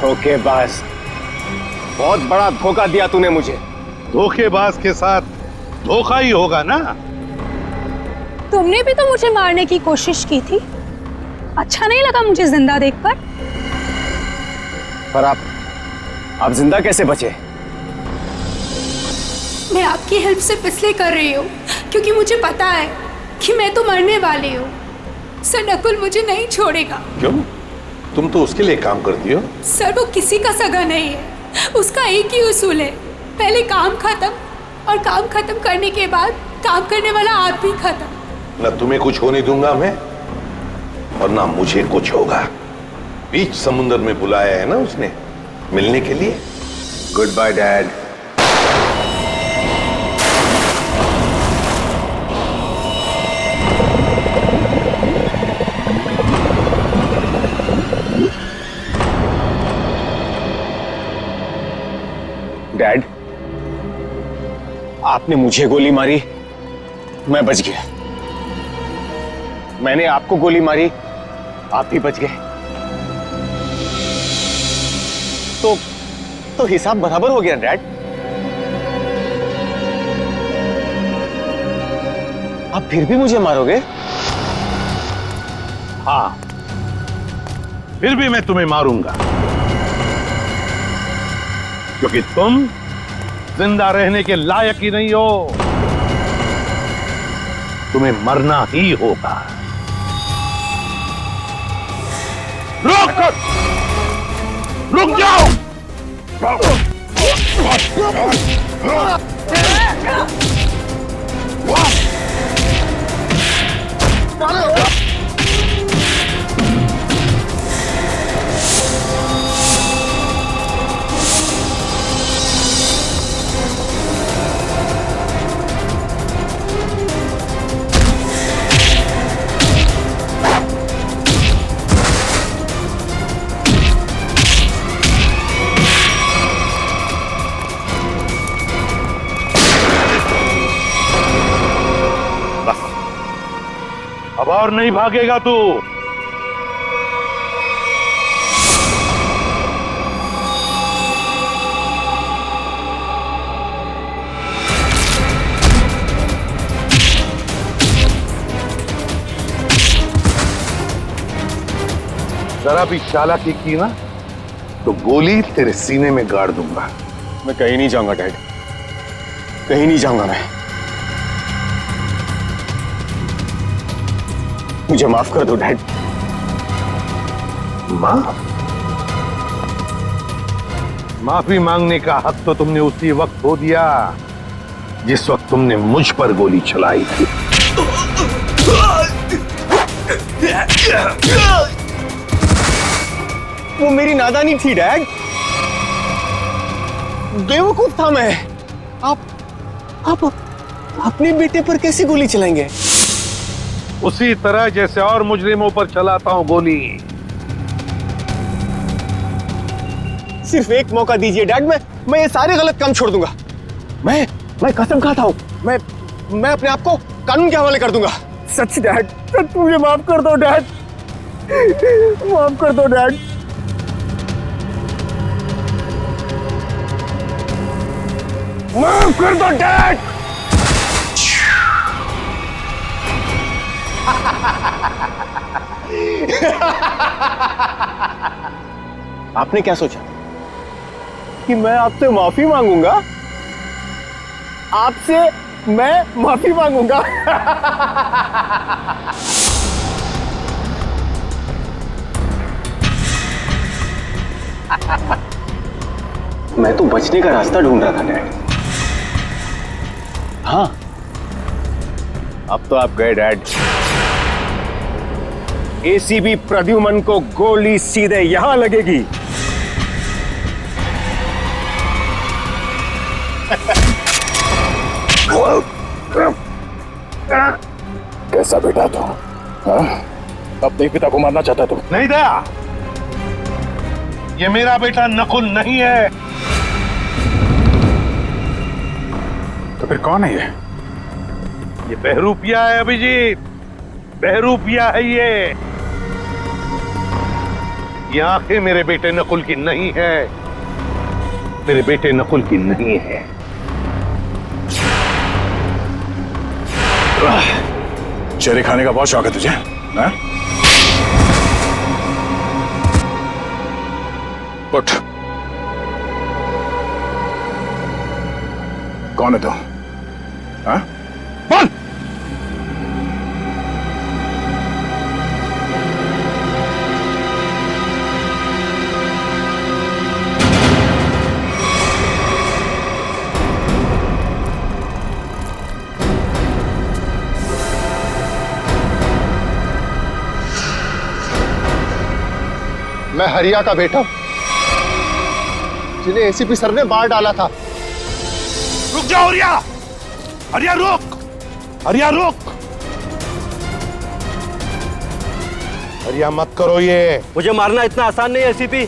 धोखेबाज, बहुत बड़ा धोखा दिया तूने मुझे। धोखेबाज के साथ धोखा ही होगा ना। तुमने भी तो मुझे मारने की कोशिश की थी। अच्छा नहीं लगा मुझे जिंदा देखकर? पर आप जिंदा कैसे बचे? मैं आपकी हेल्प सिर्फ इसलिए कर रही हूँ क्योंकि मुझे पता है कि मैं तो मरने वाली हूँ। सर, नकुल मुझे नहीं छोड़ेगा। क्यों? तुम तो उसके लिए काम करती हो। सर, वो किसी का सगा नहीं है। उसका एक ही उसूल है, पहले काम खत्म, और काम खत्म करने के बाद काम करने वाला आदमी खत्म। न तुम्हें कुछ होने दूंगा मैं, और ना मुझे कुछ होगा। बीच समुद्र में बुलाया है ना उसने मिलने के लिए। Goodbye dad. आपने मुझे गोली मारी, मैं बच गया। मैंने आपको गोली मारी, आप भी बच गए। तो हिसाब बराबर हो गया डैड। आप फिर भी मुझे मारोगे? हाँ, फिर भी मैं तुम्हें मारूंगा, क्योंकि तुम जिंदा रहने के लायक ही नहीं हो। तुम्हें मरना ही होगा। रुक जाओ! अब और नहीं भागेगा तू। जरा भी चालाकी की ना तो गोली तेरे सीने में गाड़ दूंगा। मैं कहीं नहीं जाऊंगा डैड, कहीं नहीं जाऊंगा मैं। मुझे माफ कर दो डैड। माफी मांगने का हक तो तुमने उसी वक्त खो दिया जिस वक्त तुमने मुझ पर गोली चलाई थी। वो मेरी नादानी थी डैड, बेवकूफ था मैं। आप अपने बेटे पर कैसे गोली चलाएंगे? उसी तरह जैसे और मुजरिमों पर चलाता हूं गोली। सिर्फ एक मौका दीजिए डैड, मैं ये सारे गलत काम छोड़ दूंगा। मैं कसम खाता हूं, मैं अपने आप को कानून के हवाले कर दूंगा। सच डैड, सच मुझे माफ कर दो डैड, माफ कर दो डैड। माफ कर दो डैड। आपने क्या सोचा कि मैं आपसे माफी मांगूंगा? आपसे मैं माफी मांगूंगा? मैं तो बचने का रास्ता ढूंढ रहा था डैड। हाँ, अब तो आप गए डैड। एसीबी प्रद्युमन को गोली सीधे यहां लगेगी। कैसा बेटा तू? अपने पिता को मारना चाहता तू? नहीं दया, ये मेरा बेटा नकुल नहीं है। तो फिर कौन है ये बहरूपिया है अभिजीत, बहरूपिया है ये आंखें मेरे बेटे नकुल की नहीं है, मेरे बेटे नकुल की नहीं है। चेहरे खाने का बहुत शौक है तुझे, ना? उठ। कौन है तू? हाँ? बोल। मैं हरिया का बेटा, जिन्हें एसीपी सर ने बाहर डाला था। रुक जाओ हरिया, हरिया रुक, हरिया रुक, हरिया मत करो ये। मुझे मारना इतना आसान नहीं है एसीपी।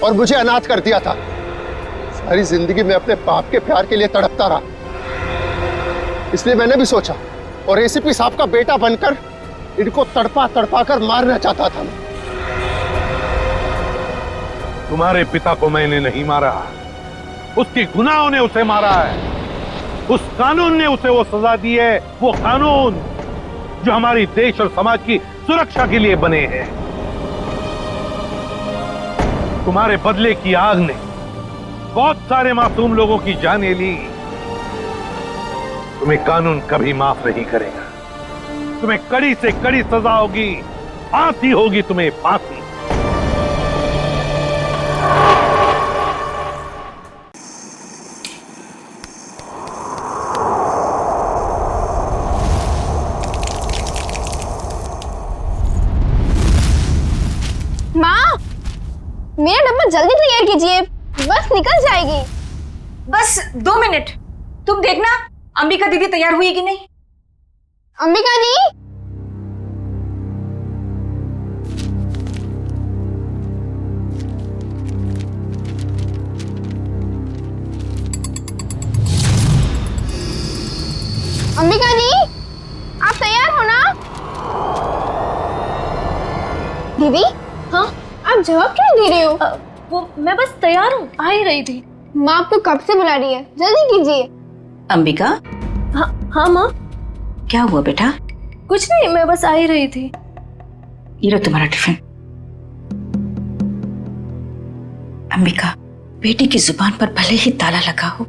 और मुझे अनाथ कर दिया था। सारी जिंदगी में अपने बाप के प्यार के लिए तड़पता रहा। इसलिए मैंने भी सोचा और एसीपी साहब का बेटा बनकर इनको तड़पा तड़पा कर मारना चाहता था। तुम्हारे पिता को मैंने नहीं मारा, उसके गुनाहों ने उसे मारा है। उस कानून ने उसे वो सजा दी है, वो कानून जो हमारी देश और समाज की सुरक्षा के लिए बने हैं। तुम्हारे बदले की आग ने बहुत सारे मासूम लोगों की जानें ली। तुम्हें कानून कभी माफ नहीं करेगा। तुम्हें कड़ी से कड़ी सजा होगी, फांसी होगी, तुम्हें फांसी। माँ, मेरा डब्बा जल्दी तैयार कीजिए, बस निकल जाएगी। बस 2 मिनट, तुम देखना अंबिका दीदी तैयार हुई कि नहीं। अंबिका दी, अंबिका दी, आप तैयार हो ना? दीदी, हाँ, आप जवाब क्यों दे रहे हो? वो मैं बस तैयार हूँ, आ ही रही थी। माँ आपको कब से बुला रही है, जल्दी कीजिए। अंबिका, हाँ माँ। क्या हुआ बेटा? कुछ नहीं, मैं बस आ ही रही थी। ये लो तुम्हारा टिफिन। अंबिका, बेटी की जुबान पर भले ही ताला लगा हो,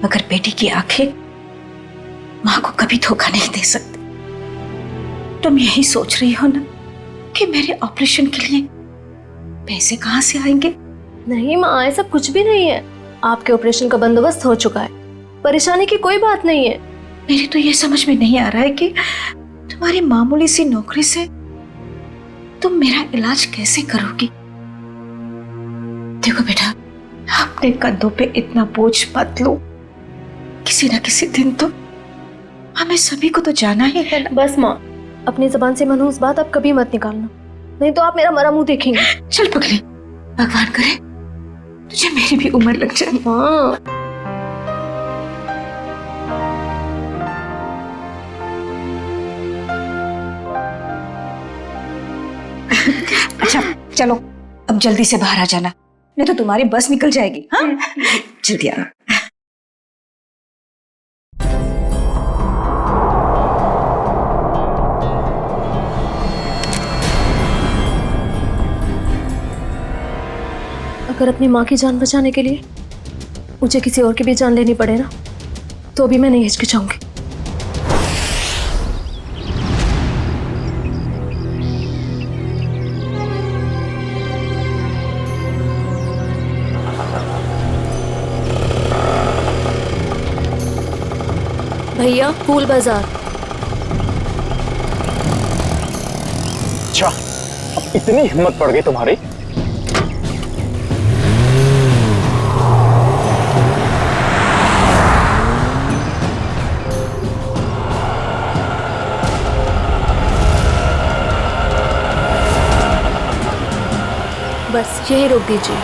मगर बेटी की आंखें माँ को कभी धोखा नहीं दे सकती। तुम यही सोच रही हो ना कि मेरे ऑपरेशन के लिए पैसे कहाँ से आएंगे? नहीं माँ, ऐसा कुछ भी नहीं है। आपके ऑपरेशन का बंदोबस्त हो चुका है, परेशानी की कोई बात नहीं है। मेरी तो ये समझ में नहीं आ रहा है कि तुम्हारी मामूली सी नौकरी से तुम मेरा इलाज कैसे करोगी। देखो बेटा, अपने कंधों पे इतना बोझ मत लो। किसी न किसी दिन तो हमें सभी को तो जाना ही है ना। बस माँ, अपनी जबान से मनहूस बात अब कभी मत निकालना, नहीं तो आप मेरा मरा मुंह देखेंगे। चल पगली, भगवान करे तुझे मेरी भी उम्र लग जाए। हाँ। अच्छा चलो, अब जल्दी से बाहर आ जाना, नहीं तो तुम्हारी बस निकल जाएगी। हाँ, जल्दी आना। अगर अपनी माँ की जान बचाने के लिए मुझे किसी और की भी जान लेनी पड़े ना, तो भी मैं नहीं हिचकिचाऊंगी। भैया, फूल बाजार। अच्छा, अब इतनी हिम्मत पड़ गई तुम्हारी? बस यही रोक दीजिए।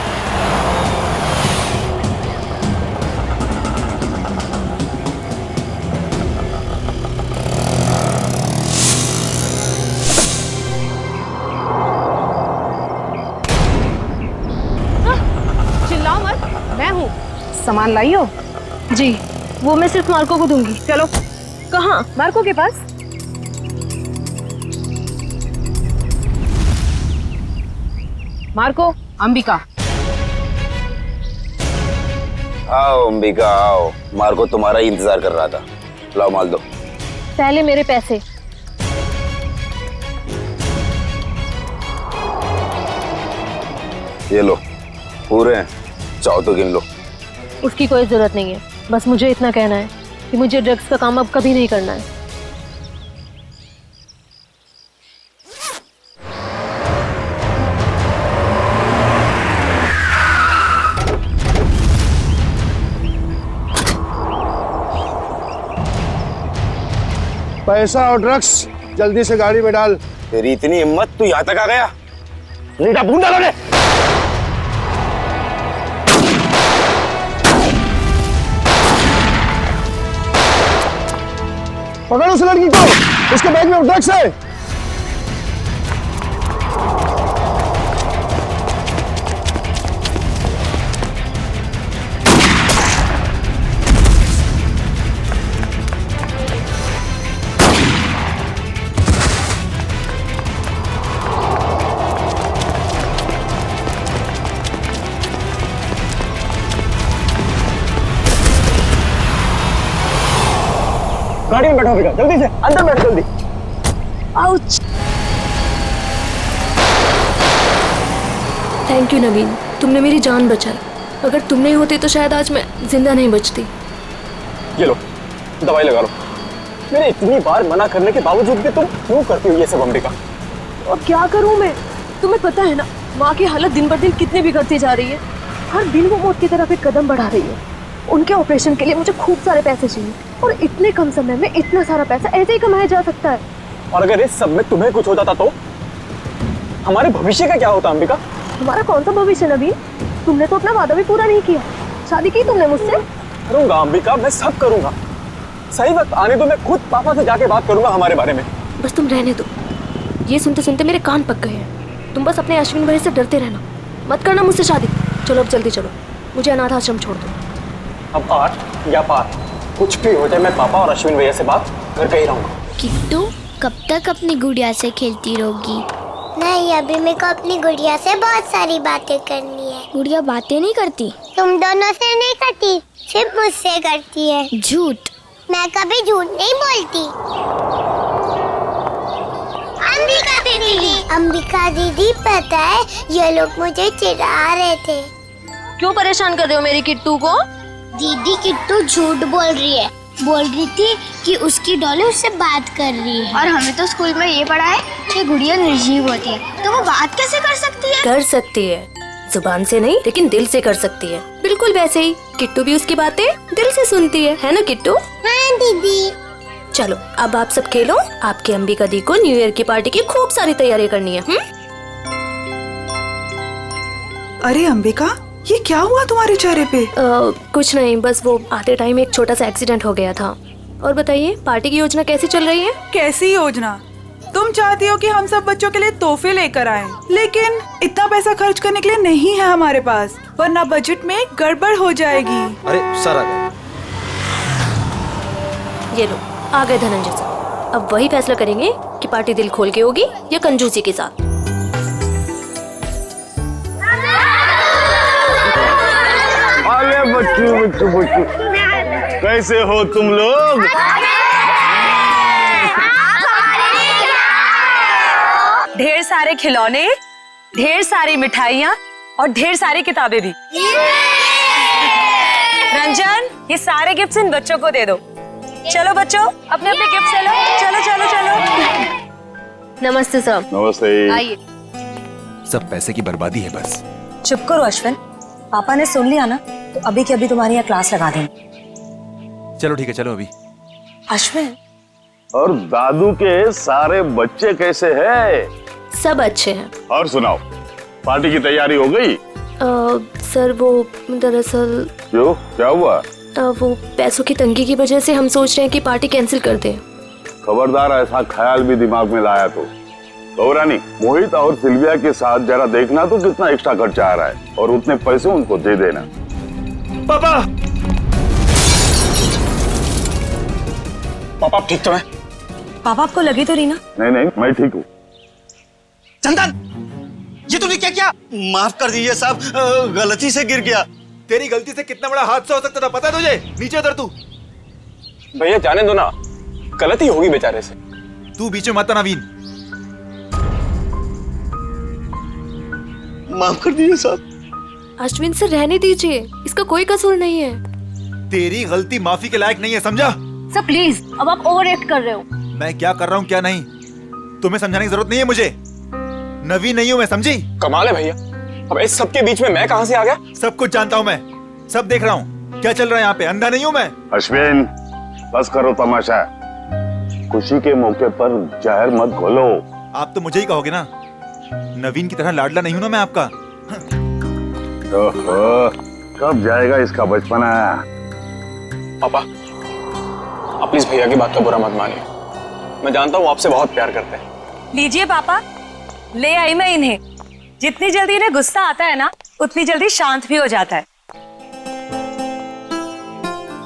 चिल्लाओ मत, मैं हूँ। सामान लाई हो? जी, वो मैं सिर्फ मार्को को दूंगी। चलो। कहाँ? मार्को के पास। मार्को, अंबिका। आओ अंबिका आओ, मार्को तुम्हारा ही इंतजार कर रहा था। लाओ माल दो। पहले मेरे पैसे। ये लो, पूरे हैं, चाहो तो गिन लो। उसकी कोई जरूरत नहीं है, बस मुझे इतना कहना है कि मुझे ड्रग्स का काम अब कभी नहीं करना है। पैसा और ड्रग्स जल्दी से गाड़ी में डाल। तेरी इतनी हिम्मत, तू यहाँ तक आ गया? नीटा बूंदा लगे। पकड़ उस लड़की को, उसके बैग में ड्रग्स है। गाड़ी में बैठो बेटा, जल्दी से अंदर बैठ जल्दी। आउच। थैंक यू नवीन, तुमने मेरी जान बचाई। अगर तुम नहीं होते तो शायद आज मैं जिंदा नहीं बचती। ये लो दवाई लगा लो। मैंने इतनी बार मना करने के बावजूद भी तुम क्यों करती हो ये सब अंबिका? अब क्या करूं मैं? तुम्हें पता है ना माँ की हालत दिन ब दिन कितनी बिगड़ती जा रही है। हर दिन वो मौत की तरफ एक कदम बढ़ा रही है। उनके ऑपरेशन के लिए मुझे खूब सारे पैसे चाहिए और इतने कम समय में इतना सारा पैसा ऐसे ही कमाया जा सकता है। और अगर इस सब में तुम्हें कुछ हो जाता तो हमारे भविष्य का क्या होता अंबिका? हमारा कौन सा भविष्य नवीन? तुमने तो अपना वादा भी पूरा नहीं किया। शादी की तुमने मुझसे? करूंगा अंबिका, मैं सब करूंगा। सही वक्त आने दो, मैं खुद पापा से जाके बात करूंगा हमारे बारे में। बस तुम रहने दो। ये सुनते सुनते मेरे कान पक गए हैं। तुम बस अपने अश्विन भाई से डरते रहना, मत करना मुझसे शादी। चलो अब जल्दी चलो, मुझे अनाथ आश्रम छोड़ दो। अब आर या पार कुछ भी हो जाए, मैं पापा और अश्विन भैया से बात करके ही रहूंगा। किट्टू कब तक अपनी गुड़िया से खेलती रहोगी? नहीं, अभी मेरे को अपनी गुड़िया से बहुत सारी बातें करनी है। गुड़िया बातें नहीं करती? तुम दोनों से नहीं करती, सिर्फ मुझसे करती है। झूठ। मैं कभी झूठ नहीं बोलती। अंबिका दीदी पता है ये लोग मुझे चिढ़ा रहे थे। क्यों परेशान कर रहे हो मेरी किट्टू को? दीदी किट्टू झूठ बोल रही है। बोल रही थी कि उसकी डॉली उससे बात कर रही है। और हमें तो स्कूल में ये पढ़ा है कि गुड़िया निर्जीव होती है, तो वो बात कैसे कर सकती है? कर सकती है, जुबान से नहीं लेकिन दिल से कर सकती है। बिल्कुल वैसे ही किट्टू भी उसकी बातें दिल से सुनती है ना किट्टू? हाँ दीदी। चलो अब आप सब खेलो। आपकी अंबिका दी को न्यू ईयर की पार्टी की खूब सारी तैयारी करनी है। अरे अंबिका, ये क्या हुआ तुम्हारे चेहरे पे? कुछ नहीं, बस वो आते टाइम एक छोटा सा एक्सीडेंट हो गया था। और बताइए पार्टी की योजना कैसी चल रही है? कैसी योजना? तुम चाहती हो कि हम सब बच्चों के लिए तोहफे लेकर आएं, लेकिन इतना पैसा खर्च करने के लिए नहीं है हमारे पास, वरना बजट में गड़बड़ हो जाएगी। अरे सर आ गए। ये लो आ गए धनंजय सर। अब वही फैसला करेंगे कि पार्टी दिल खोल के होगी या कंजूसी के साथ। अरे बच्चू कैसे हो तुम लोग? ढेर सारे खिलौने, ढेर सारी मिठाइयाँ और ढेर सारी किताबें भी। रंजन, ये सारे गिफ्ट्स इन बच्चों को दे दो। चलो बच्चों, अपने अपने गिफ्ट ले लो। चलो चलो चलो। नमस्ते सर। नमस्ते। आइए। सब पैसे की बर्बादी है बस। चुप करो अश्विन, पापा ने सुन लिया ना तो अभी के अभी तुम्हारी यहाँ क्लास लगा देंगे। चलो ठीक है, चलो अभी। अश्विन, और दादू के सारे बच्चे कैसे हैं? सब अच्छे हैं। और सुनाओ, पार्टी की तैयारी हो गई? सर वो दरअसल क्यों, क्या हुआ? वो पैसों की तंगी की वजह से हम सोच रहे हैं कि पार्टी कैंसिल कर दें। खबरदार ऐसा ख्याल भी दिमाग में लाया तो रानी, मोहित और सिल्विया के साथ जरा देखना तो कितना एक्स्ट्रा खर्चा आ रहा है और उतने पैसे उनको दे देना। पापा पापा ठीक तो है? पापा आपको लगी तो रही ना? नहीं मैं ठीक हूँ। चंदन, ये तूने क्या किया? माफ कर दीजिए साहब, गलती से गिर गया। तेरी गलती से कितना बड़ा हादसा हो सकता था पता है तुझे? नीचे उतर तू। भैया जाने दो ना, गलती होगी बेचारे से। तू बीच में मत आना नवीन। माफ कर दीजिए साहब। अश्विन से रहने दीजिए, इसका कोई कसूर नहीं है। तेरी गलती माफी के लायक नहीं है, समझा? सर प्लीज, अब आप ओवर एक्ट कर रहे हो। मैं क्या कर रहा हूँ क्या नहीं, तुम्हें समझाने की जरूरत नहीं है मुझे। नवीन नहीं हूँ मैं, समझी? कमाल है भैया, अब इस सबके बीच में मैं कहां से आ गया? सब कुछ जानता हूँ मैं, सब देख रहा हूँ क्या चल रहा है यहाँ पे, अंधा नहीं हूँ मैं। अश्विन बस करो तमाशा, खुशी के मौके पर जहर मत घोलो। आप तो मुझे ही कहोगे ना, नवीन की तरह लाडला नहीं हूँ ना मैं आपका। ओहो, कब जाएगा इसका बचपना? पापा, प्लीज भैया की बात का बुरा मत मानिए। मैं जानता हूँ आपसे बहुत प्यार करते हैं। लीजिए पापा, ले आई मैं इन्हें। जितनी जल्दी इन्हें गुस्सा आता है ना, उतनी जल्दी शांत भी हो जाता है।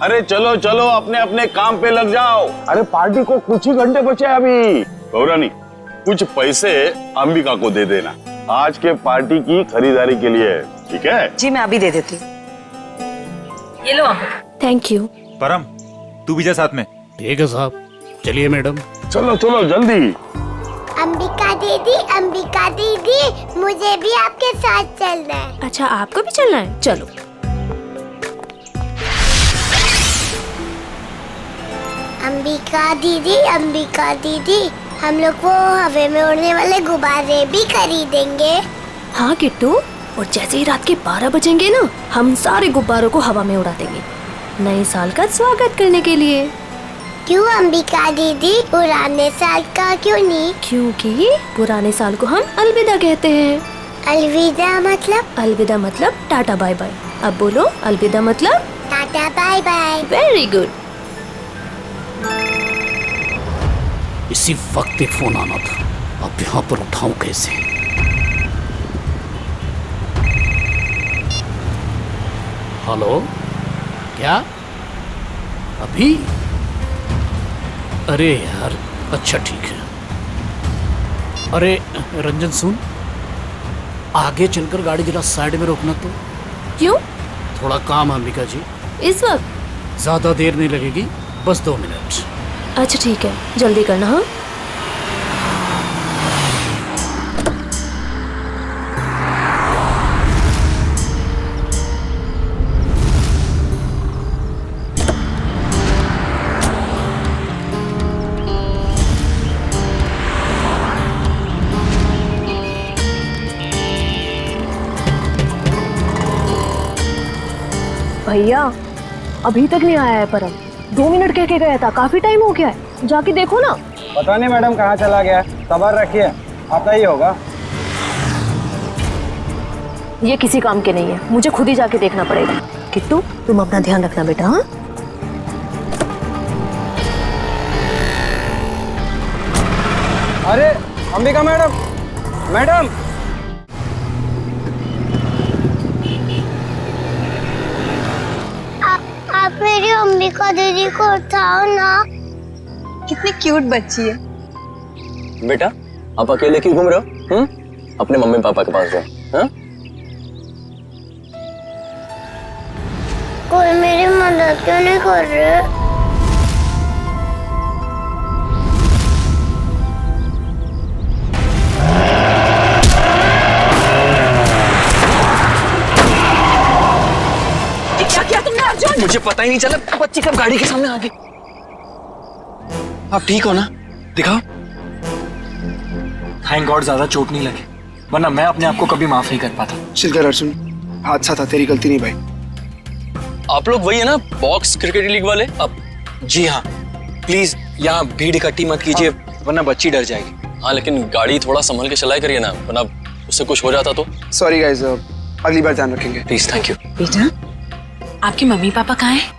अरे चलो चलो अपने अपने काम पे लग जाओ। अरे पार्टी को कुछ ही घंटे बचे हैं अभी। गौरानी, कुछ पैसे अंबिका को दे देना आज के पार्टी की खरीदारी के लिए, ठीक है? जी मैं अभी दे देती हूँ। ये लो। Thank you. परम, तू भी जा साथ में। ठीक है साहब, चलिए मैडम। चलो चलो जल्दी। अंबिका दीदी, मुझे भी आपके साथ चलना है। अच्छा, आपको भी चलना है? चलो। अंबिका दीदी, हम लोग वो हवा में उड़ने वाले गुब्बारे भी खरीदेंगे। हाँ किट्टू, और जैसे ही रात के 12 बजेंगे ना, हम सारे गुब्बारों को हवा में उड़ा देंगे, नए साल का स्वागत करने के लिए। क्यों अंबिका दीदी, पुराने साल का क्यों नहीं? क्योंकि पुराने साल को हम अलविदा कहते हैं। अलविदा मतलब? अलविदा मतलब टाटा बाय बाय। अब बोलो, अलविदा मतलब? Tata bye bye. Very good. इसी वक्त एक फोन आना था, अब यहाँ पर उठाऊं कैसे? हेलो, क्या अभी? अरे यार, अच्छा ठीक है। अरे रंजन सुन, आगे चलकर गाड़ी जरा साइड में रोकना तो। क्यों? थोड़ा काम है अंबिका जी। इस वक्त? ज्यादा देर नहीं लगेगी, बस 2 मिनट। अच्छा ठीक है, जल्दी करना। हाँ भैया, अभी तक नहीं आया है परम। 2 मिनट कह के गया था, काफी टाइम हो गया है, जाके देखो ना। पता नहीं मैडम कहाँ चला गया, सब्र रखिए, आता ही होगा। ये किसी काम के नहीं है, मुझे खुद ही जाके देखना पड़ेगा। किट्टू, तुम अपना ध्यान रखना बेटा। हाँ अरे अंबिका मैडम, मैडम आप मेरी अंबिका दीदी को उठाओ ना। कितनी क्यूट बच्ची है। बेटा, आप अकेले क्यों घूम रहे हो? अपने मम्मी पापा के पास जाओ। हाँ? कोई मेरी मदद क्यों नहीं कर रहे? क्या किया तुमने अर्जुन? मुझे पता ही नहीं चला, बच्ची कब गाड़ी के सामने आ गई। आप ठीक हो ना? दिखाओ। थैंक गॉड ज्यादा चोट नहीं लगी, वरना मैं अपने आप को कभी माफ नहीं कर पाता। चिल अर्जुन, हादसा था, तेरी गलती नहीं भाई। आप लोग वही है ना, बॉक्स क्रिकेट लीग वाले? अब जी हाँ, प्लीज यहाँ भीड़ इकट्ठी मत कीजिए, वरना बच्ची डर जाएगी। हाँ, लेकिन गाड़ी थोड़ा संभल के चलाया करिए ना, वरना उससे कुछ हो जाता तो। सॉरी गाइस, अगली बार ध्यान रखेंगे। Please, thank you. बेटा, आपके मम्मी पापा कहाँ हैं?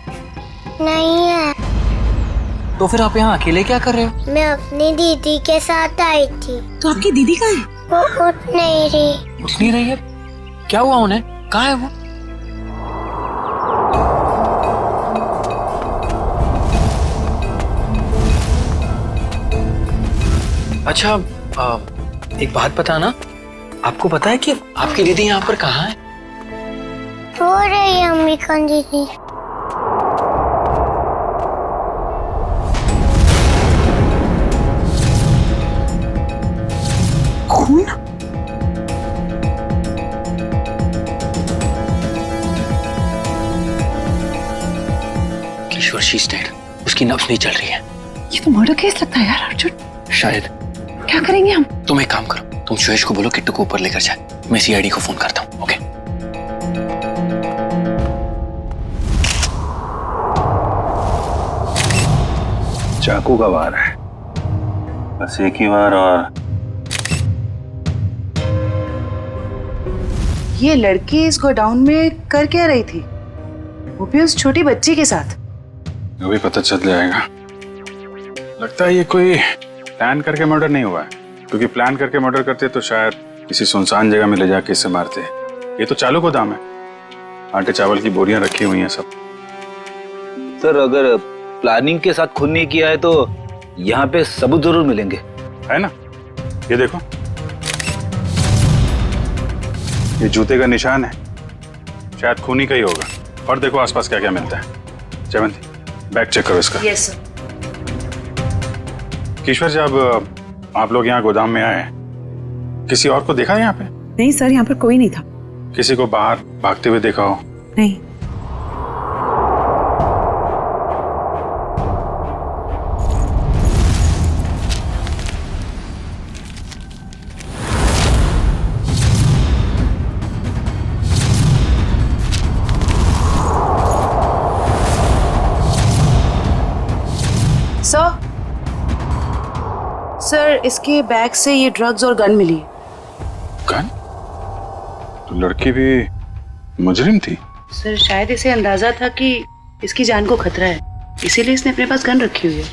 नहीं है। तो फिर आप यहाँ अकेले क्या कर रहे हो? मैं अपनी दीदी के साथ आई थी। तो आपकी दीदी कहाँ है? वो उठ नहीं रही। उठ नहीं रही है? क्या हुआ उन्हें? कहाँ है वो? अच्छा, एक बात पता ना, आपको पता है कि आपकी दीदी यहाँ पर कहाँ है? रो रही है अंबिका दीदी। खून? किशोर, शी इज डेड। उसकी नब्ज नहीं चल रही है। ये तो मर्डर केस लगता है यार अर्जुन। शायद। क्या करेंगे हम? तुम एक काम करो, तुम सुयश को बोलो किट्टू को ऊपर लेकर जाए, मैं सीआईडी को फोन करता हूँ। ओके? चाकू का वार है, बस एक ही बार। और ये लड़की इस गोडाउन में कर क्या रही थी, वो भी उस छोटी बच्ची के साथ? अभी पता चल जाएगा। लगता है ये कोई प्लान करके मर्डर नहीं हुआ है, क्योंकि प्लान करके मर्डर करते तो शायद किसी सुनसान जगह में ले जाके इसे मारते। ये तो चालू गोदाम है, आटे चावल की बोरियां रखी हुई हैं सब। सर अगर प्लानिंग के साथ खून नहीं किया है तो यहाँ पे सबूत जरूर मिलेंगे, है ना? ये देखो, ये जूते का निशान है, शायद खूनी का ही होगा। और देखो आसपास क्या क्या मिलता है। जयवंती, बैग चेक करो इसका। Yes sir. ईश्वर, जब आप लोग यहाँ गोदाम में आए, किसी और को देखा है यहाँ पे? नहीं सर, यहाँ पर कोई नहीं था। किसी को बाहर भागते हुए देखा हो? नहीं। सर, इसके बैग से ये ड्रग्स और गन मिली है। गन? तो लड़की भी मुजरिम थी? सर, शायद इसे अंदाजा था कि इसकी जान को खतरा है, इसीलिए इसने अपने पास गन रखी हुई है।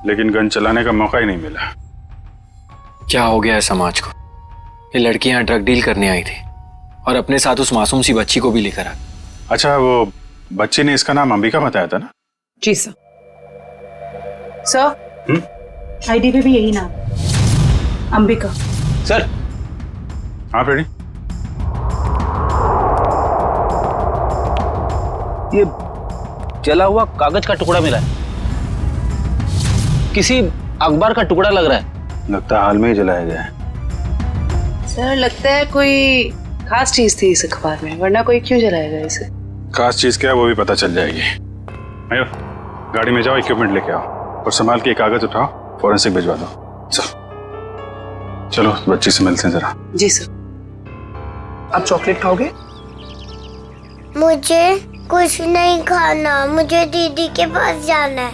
लेकिन गन चलाने का मौका ही नहीं मिला। क्या हो गया है समाज को? ये लड़की यहाँ ड्रग डील करने आई थी और अपने साथ उस मासूम सी बच्ची को भी लेकर आ। अच्छा, वो बच्ची ने इसका नाम अंबिका बताया था ना? जी सर। सर, आईडी पे भी यही नाम, अंबिका। सर। हाँ फ्रेडी। ये जला हुआ कागज का टुकड़ा मिला है, किसी अखबार का टुकड़ा लग रहा है। लगता है हाल में ही जलाया गया है। सर, लगता है कोई खास चीज थी इस अखबार में, वरना कोई क्यों जलाएगा इसे? खास चीज क्या है वो भी पता चल जाएगी। मयूर, गाड़ी में जाओ, इक्विपमेंट लेके आओ और संभाल के कागज उठाओ, फॉरेंसिक भिजवा दो। चलो बच्ची से मिलते हैं जरा। जी सर। आप चॉकलेट खाओगे? मुझे कुछ नहीं खाना, मुझे दीदी के पास जाना है।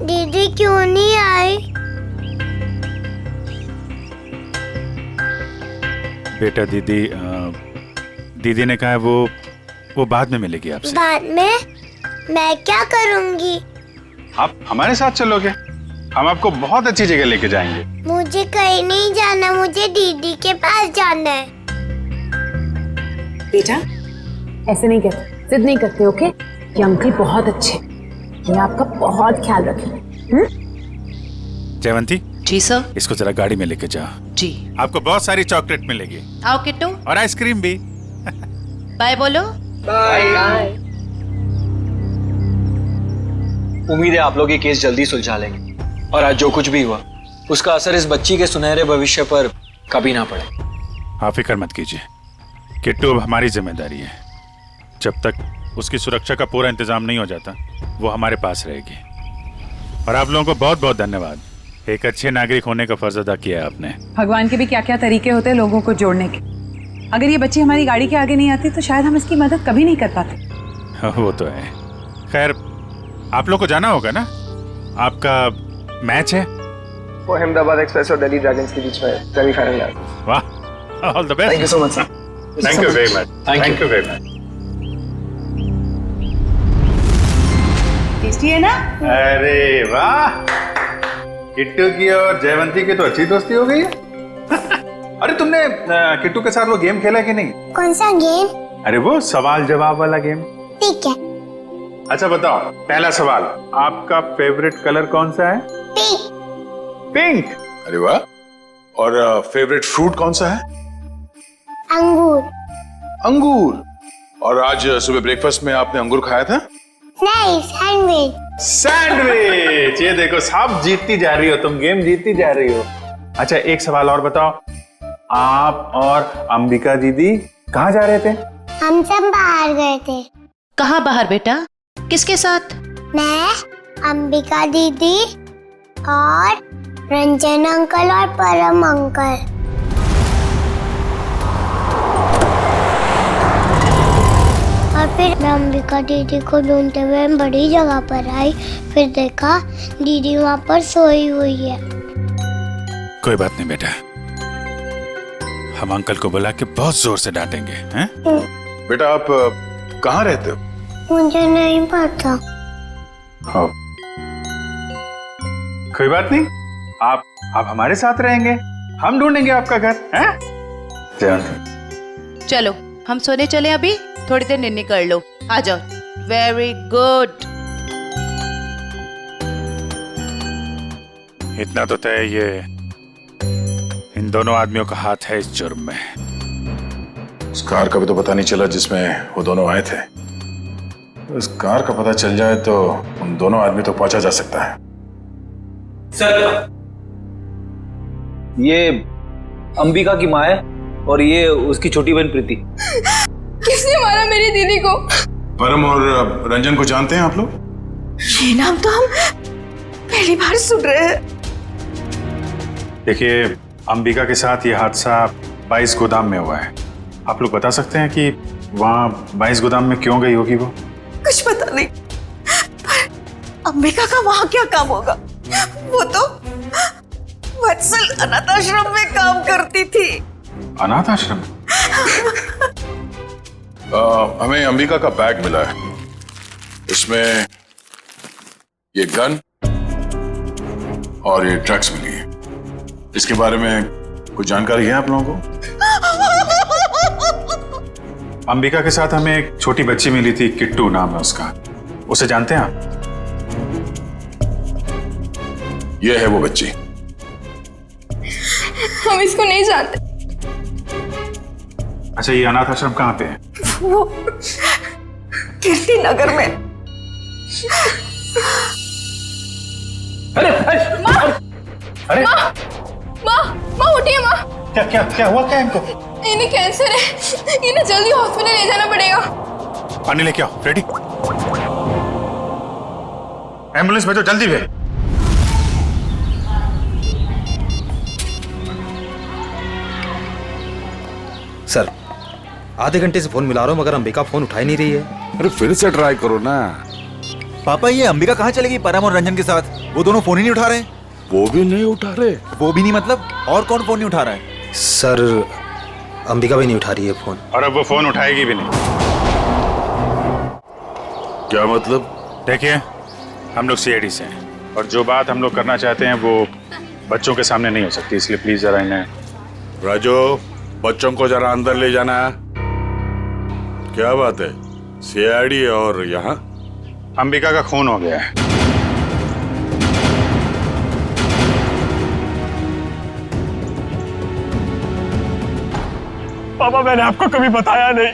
दीदी क्यों नहीं आई? बेटा, दीदी ने कहा है वो बाद में मिलेगी आपसे। बाद में? मैं क्या करूंगी? आप हमारे साथ चलोगे, हम आपको बहुत अच्छी जगह लेके जाएंगे। मुझे कहीं नहीं जाना, मुझे दीदी के पास जाना है। बेटा, ऐसे नहीं कहते, जिद नहीं करते, ओके? ये अंकल बहुत अच्छे, ये आपका बहुत ख्याल रखेंगे। जयवंती। जी सर। इसको जरा गाड़ी में लेके जाओ। जी। आपको बहुत सारी चॉकलेट मिलेगी। आओ किट्टू। और आइसक्रीम भी। बाय बोलो। बाय। उम्मीद है आप लोग ये केस जल्दी सुलझा लेंगे और आज जो कुछ भी हुआ उसका असर इस बच्ची के सुनहरे भविष्य पर कभी ना पड़े। आप फिक्र मत कीजिए, किट्टू अब हमारी जिम्मेदारी है। जब तक उसकी सुरक्षा का पूरा इंतजाम नहीं हो जाता वो हमारे पास रहेगी। और आप लोगों को बहुत बहुत धन्यवाद, एक अच्छे नागरिक होने का फर्ज अदा किया है आपने। भगवान के भी क्या क्या तरीके होते हैं लोगों को जोड़ने के। अगर ये बच्ची हमारी गाड़ी के आगे नहीं आती तो शायद हम इसकी मदद कभी नहीं कर पाते। वो तो है। खैर, आप लोग को जाना होगा ना, आपका मैच है। वो अहमदाबाद एक्सप्रेस और दिल्ली ड्रैगन्स के बीच में सेमीफाइनल है। वाह, all the best. Thank you so much sir. Thank you very much. Thank you very much. Tasty है ना? अरे वाह, किट्टू की और जयवंती की तो अच्छी दोस्ती हो गई है। अरे तुमने किट्टू के साथ वो गेम खेला कि नहीं? कौन सा गेम? अरे वो सवाल जवाब वाला गेम। ठीक है। अच्छा बताओ, पहला सवाल, आपका फेवरेट कलर कौन सा है? पिंक। पिंक? अरे वाह। और फेवरेट फ्रूट कौन सा है? अंगूर। अंगूर। और आज सुबह ब्रेकफास्ट में आपने अंगूर खाया था? नहीं, सैंडविच। सैंडविच। ये देखो, सब जीतती जा रही हो, तुम गेम जीतती जा रही हो। अच्छा, एक सवाल और बताओ, आप और अंबिका दीदी कहाँ जा रहे थे? हम सब बाहर गए थे। कहाँ बाहर बेटा? किसके साथ? मैं, अंबिका दीदी और रंजन अंकल और परम अंकल। और फिर मैं अंबिका दीदी को ढूंढते हुए बड़ी जगह पर आई, फिर देखा दीदी वहाँ पर सोई हुई है। कोई बात नहीं बेटा, हम अंकल को बुला के बहुत जोर से डांटेंगे, हैं? बेटा आप कहाँ रहते हो? मुझे नहीं पता। हाँ। कोई बात नहीं, आप हमारे साथ रहेंगे, हम ढूंढेंगे आपका घर, हैं? चलो हम सोने चले, अभी थोड़ी देर निन्नी कर लो, आ जाओ। Very good. इतना तो तय, ये इन दोनों आदमियों का हाथ है इस जुर्म में। उस कार का भी तो पता नहीं चला जिसमें वो दोनों आए थे। उस कार का पता चल जाए तो उन दोनों आदमी तो पहुंचा जा सकता है। सर, ये अंबिका की माँ है और ये उसकी छोटी बहन प्रीति। किसने मारा मेरी दीदी को? परम और रंजन को जानते हैं आप लोग? ये नाम तो हम पहली बार सुन रहे हैं। देखिए, अंबिका के साथ ये हादसा 22 गोदाम में हुआ है। आप लोग बता सकते हैं कि वहाँ 22 गोदाम में क्यों गई होगी वो? कुछ पता नहीं, पर अंबिका का वहाँ क्या काम होगा? वो तो वत्सल अनाथ आश्रम में काम करती थी। अनाथ आश्रम? हमें अंबिका का बैग मिला है, इसमें ये गन और ये ड्रग्स मिली है। इसके बारे में कुछ जानकारी है आप लोगों को? अंबिका के साथ हमें एक छोटी बच्ची मिली थी, किट्टू नाम है उसका। उसे जानते हैं आप? ये है वो बच्ची। हम इसको नहीं जानते। अच्छा, ये अनाथ आश्रम कहाँ पे है? वो कीर्ति नगर में। अरे माँ उठिए माँ। क्या हुआ क्या इनको? इन्हें कैंसर है, इन्हें जल्दी हॉस्पिटल ले जाना पड़ेगा। पानी लेके आओ, रेडी? एम्बुलेंस भेजो जल्दी भेज। सर, आधे घंटे से फोन मिला रहा हूँ मगर अंबिका फोन उठा ही नहीं रही है। अरे फिर से ट्राई करो ना। पापा, ये अंबिका कहाँ चलेगी परम और रंजन के साथ? वो दोनों फोन ही नहीं उठा रहे। वो भी नहीं उठा रहे? वो भी नहीं मतलब और कौन फोन नहीं उठा रहा है? सर, अंबिका भी नहीं उठा रही है फोन। और अब वो फोन उठाएगी भी नहीं। क्या मतलब? देखिए, हम लोग सीआईडी से हैं और जो बात हम लोग करना चाहते हैं वो बच्चों के सामने नहीं हो सकती, इसलिए प्लीज जरा इन्हें। राजू, बच्चों को जरा अंदर ले जाना। क्या बात है? सीआईडी और यहाँ अंबिका का खून हो गया है। पापा, मैंने आपको कभी बताया नहीं।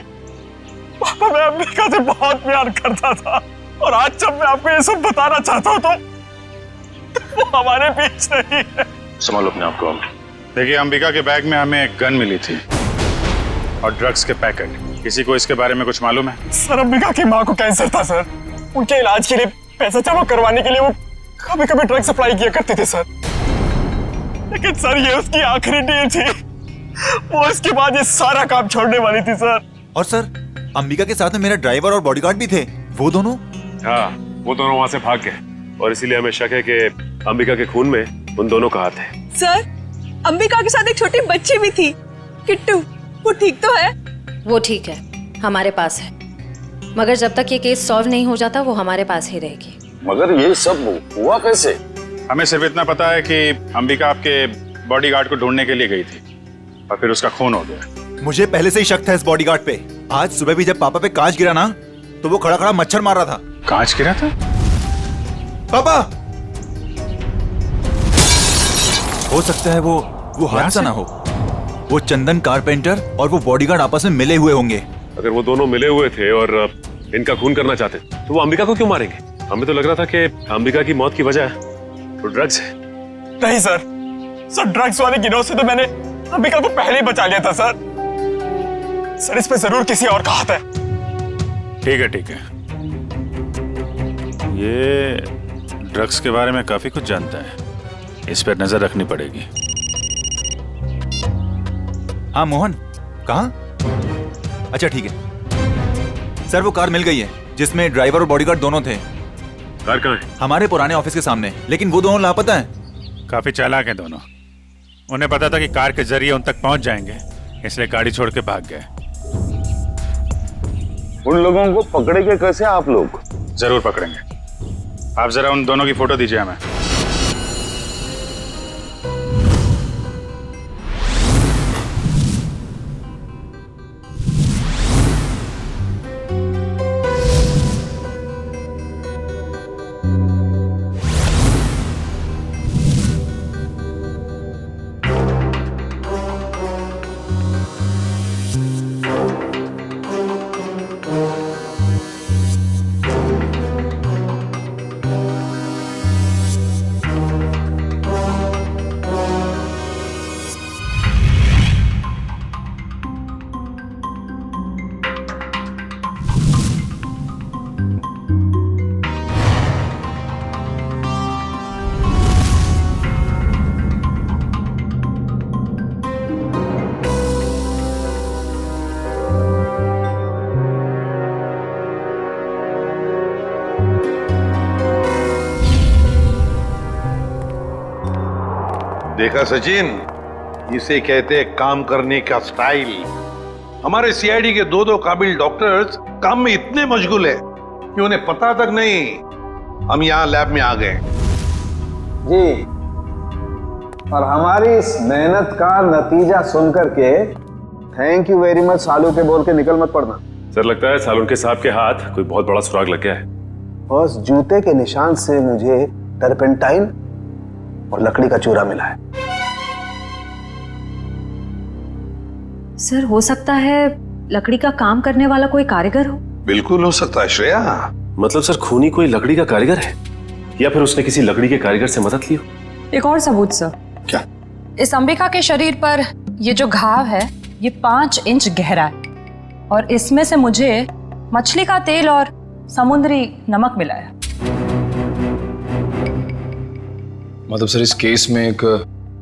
पापा, मैं अंबिका से बहुत प्यार करता था और आज जब मैं आपको ये सब बताना चाहता हूँ तो वो हमारे बीच नहीं है। संभालो अपने आप को। देखिए, अंबिका के बैग में हमें एक गन मिली थी और ड्रग्स के पैकेट। किसी को इसके बारे में कुछ मालूम है? सर, अंबिका की माँ को कैंसर था सर। उनके इलाज के लिए पैसा जमा करवाने के लिए वो कभी कभी ड्रग सप्लाई किया करते थे सर। लेकिन सर, ये उसकी आखिरी डील थी। वो इसके बाद ये सारा काम छोड़ने वाली थी सर। और सर, अंबिका के साथ में मेरा ड्राइवर और बॉडीगार्ड भी थे, वो दोनों? हाँ, वो दोनों वहाँ से भाग गए और इसीलिए हमें शक है कि अंबिका के खून में उन दोनों का हाथ है। सर, अंबिका के साथ एक छोटी बच्ची भी थी, किट्टू। वो ठीक तो है? वो ठीक है, हमारे पास है। मगर जब तक ये केस सॉल्व नहीं हो जाता वो हमारे पास ही रहेगी। मगर ये सब हुआ कैसे? हमें सिर्फ इतना पता है कि अंबिका आपके बॉडीगार्ड को ढूंढने के लिए गई थी और फिर उसका खून हो गया। मुझे पहले से ही शक था इस बॉडीगार्ड पे। आज सुबह भी जब पापा पे कांच गिरा ना, तो वो खड़ा खड़ा मच्छर मार रहा था। कांच गिरा था? पापा, हो सकता है वो हादसा ना हो। वो चंदन कारपेंटर और वो बॉडीगार्ड आपस में मिले हुए होंगे। अगर वो दोनों मिले हुए थे और इनका खून करना चाहते तो वो अंबिका को क्यों मारेंगे? हमें तो लग रहा था कि अंबिका की मौत की वजह तो ड्रग्स है। नहीं सर, ड्रग्स वाले गिरोह से तो मैंने अंबिका को पहले ही बचा लिया था सर। सर, इस पे जरूर किसी और का हाथ है। ठीक है। ये ड्रग्स के बारे में काफी कुछ जानता है, इस पर नजर रखनी पड़ेगी। हाँ मोहन, कहाँ? अच्छा ठीक है सर, वो कार मिल गई है जिसमें ड्राइवर और बॉडीगार्ड दोनों थे। कार कहाँ है? हमारे पुराने ऑफिस के सामने, लेकिन वो दोनों लापता हैं। काफी चालाक हैं दोनों। उन्हें पता था कि कार के जरिए उन तक पहुंच जाएंगे, इसलिए गाड़ी छोड़ के भाग गए। उन लोगों को पकड़ेंगे कैसे आप लोग? जरूर पकड़ेंगे। आप जरा उन दोनों की फोटो दीजिए हमें। देखा सचिन, इसे कहते हैं काम करने का स्टाइल। हमारे सीआईडी के दो काबिल डॉक्टर्स काम में इतने मशगूल है कि उन्हें पता तक नहीं हम यहाँ लैब में आ गए। जी, और हमारी इस मेहनत का नतीजा सुनकर के थैंक यू वेरी मच सालू के बोल के निकल मत पड़ना। सर लगता है सालुनके साहब के हाथ कोई बहुत बड़ा सुराग लग गया है। बस जूते के निशान से मुझे टर्पेंटाइन और लकड़ी का चूरा मिला है। सर हो सकता है लकड़ी का काम करने वाला कोई कारीगर हो। बिल्कुल हो सकता है श्रेया। मतलब सर खूनी कोई लकड़ी का कारीगर है या फिर उसने किसी लकड़ी के कारीगर से मदद ली हो? एक और सबूत सर। क्या? इस अंबिका के शरीर पर ये जो घाव है ये 5 इंच गहरा है और इसमें से मुझे मछली का तेल और समुद्री नमक मिला है। मतलब सर इस केस में एक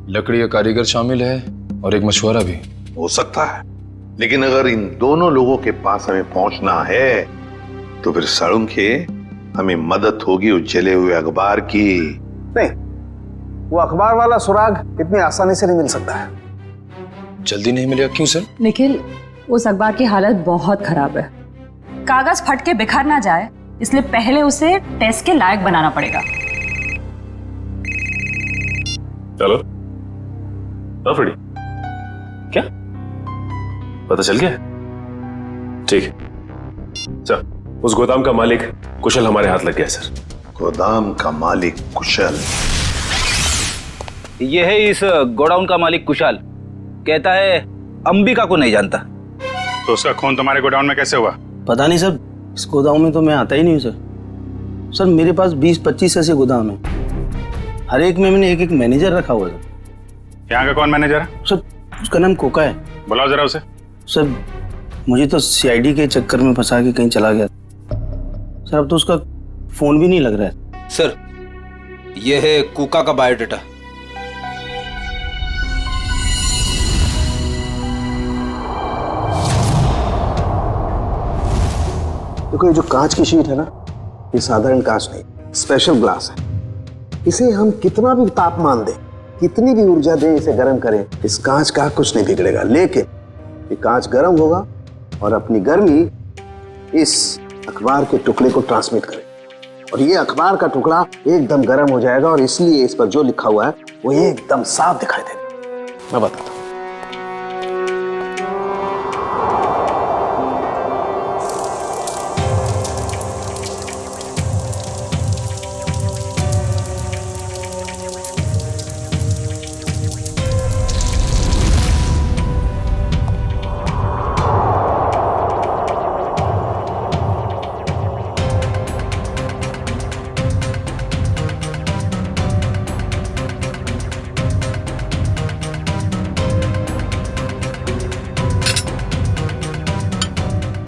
लकड़ी का कारीगर शामिल है और एक मशवरा भी हो सकता है, लेकिन अगर इन दोनों लोगों के पास हमें पहुंचना है तो फिर सालुनके हमें मदद होगी उस जले हुए अखबार की। नहीं, वो अखबार वाला सुराग इतनी आसानी से नहीं मिल सकता है। जल्दी नहीं मिलेगा? क्यों सर? निखिल, उस अखबार की हालत बहुत खराब है। कागज फट के बिखर ना जाए इसलिए पहले उसे टेस्ट के लायक बनाना पड़ेगा। चलो फ्रेडी, क्या पता चल गया? ठीक है सर, उस गोदाम का मालिक कुशल हमारे हाथ लग गया सर। गोदाम का मालिक कुशल? ये है इस गोडाउन का मालिक कुशाल। कहता है अंबिका को नहीं जानता। तो उसका खून तुम्हारे गोडाउन में कैसे हुआ? पता नहीं सर, इस गोदाम में तो मैं आता ही नहीं हूँ सर। सर मेरे पास 20-25 ऐसे गोदाम है, हर एक में मैंने एक मैनेजर रखा हुआ है। यहाँ का कौन मैनेजर है? सर उसका नाम कोका है। बुलाओ जरा उसे। सर मुझे तो सीआईडी के चक्कर में फंसा के कहीं चला गया सर, अब तो उसका फोन भी नहीं लग रहा है। सर ये है कुका का बायोडाटा। देखो ये जो कांच की शीट है ना, ये साधारण कांच नहीं, स्पेशल ग्लास है। इसे हम कितना भी तापमान दें, कितनी भी ऊर्जा दें, इसे गर्म करें, इस कांच का कुछ नहीं बिगड़ेगा। लेकिन ये कांच गर्म होगा और अपनी गर्मी इस अखबार के टुकड़े को ट्रांसमिट करेगा और ये अखबार का टुकड़ा एकदम गर्म हो जाएगा और इसलिए इस पर जो लिखा हुआ है वो एकदम साफ दिखाई देगा। मैं बताता हूँ।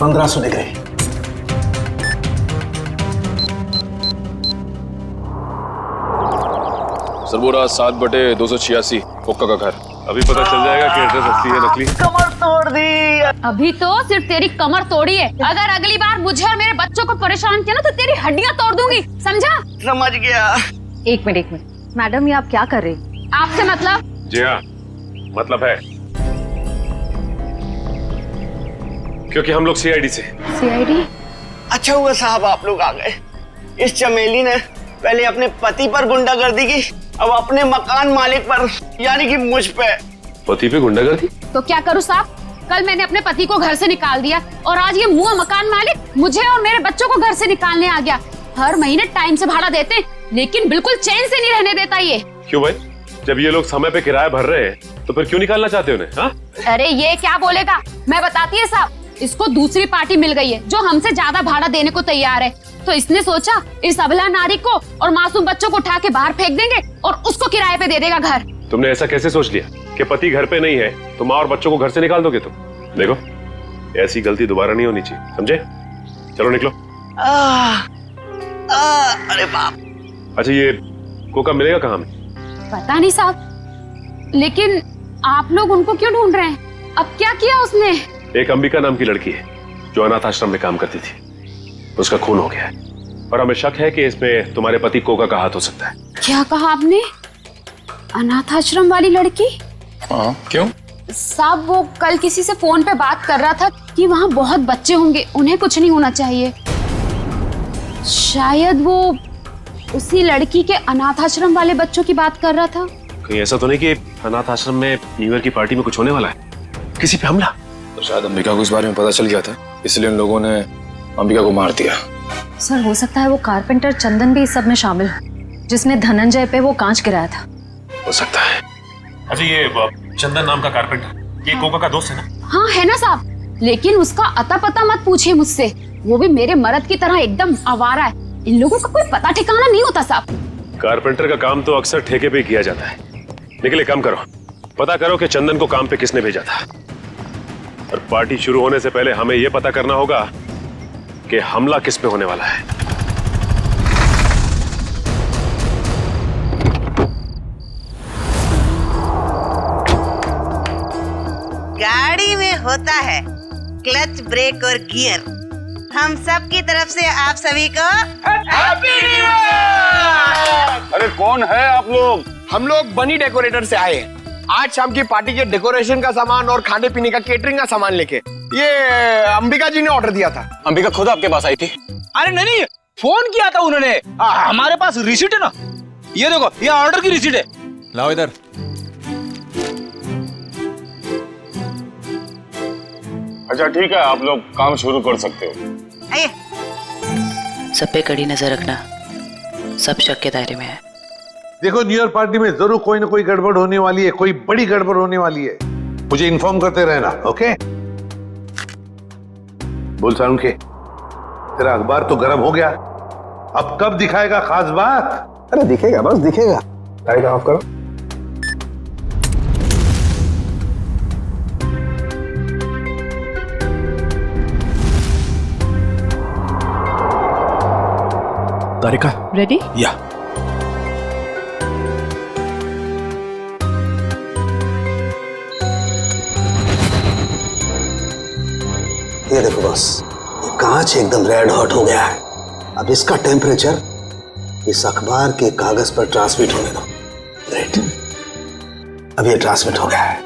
$1500 दिख रहे। सर वो रहा 7/286 कोका का घर। अभी पता चल जाएगा कि एड्रेस असली है नकली। कमर तोड़ दी। अभी तो सिर्फ तेरी कमर तोड़ी है, अगर अगली बार मुझे और मेरे बच्चों को परेशान किया ना तो तेरी हड्डियां तोड़ दूंगी, समझा? समझ गया। एक मिनट मैडम, ये आप क्या कर रहे हैं? आपसे मतलब? जी हाँ, मतलब है। क्योंकि हम लोग सीआईडी से। सीआईडी? अच्छा हुआ साहब आप लोग आ गए। इस चमेली ने पहले अपने पति पर गुंडागर्दी की, अब अपने मकान मालिक पर, यानी कि मुझ पे। पति पे गुंडागर्दी? तो क्या करूं साहब? कल मैंने अपने पति को घर से निकाल दिया और आज ये मुआ मकान मालिक मुझे और मेरे बच्चों को घर से निकालने आ गया। हर महीने टाइम से भाड़ा देते, लेकिन बिल्कुल चैन से नहीं रहने देता ये। क्यों भाई? जब ये लोग समय पे किराया भर रहे हैं तो फिर क्यों निकालना चाहते हो उन्हें? हाँ? अरे ये क्या बोलेगा, मैं बताती है साहब। इसको दूसरी पार्टी मिल गई है जो हमसे ज्यादा भाड़ा देने को तैयार है, तो इसने सोचा इस अबला नारी को और मासूम बच्चों को उठा के बाहर फेंक देंगे और उसको किराए पे दे देगा घर। तुमने ऐसा कैसे सोच लिया कि पति घर पे नहीं है तो माँ और बच्चों को घर से निकाल दोगे तुम? देखो, ऐसी गलती दोबारा नहीं होनी चाहिए, समझे? चलो निकलो। अरे बाप। अच्छा, ये कोका मिलेगा कहाँ में? पता नहीं साहब, लेकिन आप लोग उनको क्यों ढूंढ रहे हैं? अब क्या किया उसने? एक अंबिका नाम की लड़की है जो अनाथ आश्रम में काम करती थी, उसका खून हो गया है और हमें शक है कि इसमें तुम्हारे पति कोका का हाथ हो सकता है। क्या कहा आपने? अनाथ आश्रम वाली लड़की? हाँ, क्यों? साहब वो कल किसी से फोन पे बात कर रहा था कि वहाँ बहुत बच्चे होंगे, उन्हें कुछ नहीं होना चाहिए। शायद वो उसी लड़की के अनाथ आश्रम वाले बच्चों की बात कर रहा था। कहीं ऐसा तो नहीं कि अनाथ आश्रम में न्यू ईयर की पार्टी में कुछ होने वाला है, किसी पे हमला? तो शायद अंबिका को इस बारे में पता चल गया था, इसलिए उन लोगों ने अंबिका को मार दिया। सर हो सकता है वो कारपेंटर चंदन भी इस सब में शामिल हो, जिसने धनंजय पे वो कांच गिराया था। हो सकता है। अच्छा, ये चंदन नाम का कारपेंटर ये कोका का दोस्त है ना? हाँ है ना साहब, लेकिन उसका अता पता मत पूछिए मुझसे, वो भी मेरे मर्द की तरह एकदम आवारा है। इन लोगों का कोई पता ठिकाना नहीं होता साहब। कारपेंटर का काम तो अक्सर ठेके पे किया जाता है, लेकिन एक काम करो, पता करो कि चंदन को काम पे किसने भेजा था, और पार्टी शुरू होने से पहले हमें यह पता करना होगा कि हमला किस पे होने वाला है। गाड़ी में होता है क्लच, ब्रेक और गियर। हम सब की तरफ से आप सभी को हैप्पी न्यू ईयर। अरे कौन है आप लोग? हम लोग बनी डेकोरेटर से आए हैं आज शाम की पार्टी के डेकोरेशन का सामान और खाने पीने का केटरिंग का सामान लेके। ये अंबिका जी ने ऑर्डर दिया था। अंबिका खुद आपके पास आई थी? अरे नहीं, फोन किया था उन्होंने। हमारे पास रिसीट है ना, ये देखो, ये ऑर्डर की रिसीट है। लाओ इधर। अच्छा ठीक है, आप लोग काम शुरू कर सकते हो। आइए। सब पे कड़ी नजर रखना, सब शक के दायरे में है। देखो, न्यू ईयर पार्टी में जरूर कोई ना कोई गड़बड़ होने वाली है, कोई बड़ी गड़बड़ होने वाली है। मुझे इन्फॉर्म करते रहना, ओके? बोल सारुण के, तेरा अखबार तो गर्म हो गया, अब कब दिखाएगा खास बात? अरे दिखेगा, बस दिखेगा। लाइट ऑफ करो। तारिका रेडी? या। ये देखो बॉस, ये कांच एकदम रेड हॉट हो गया है। अब इसका टेम्परेचर इस अखबार के कागज पर ट्रांसमिट होने दो। राइट, अब ये ट्रांसमिट हो गया है।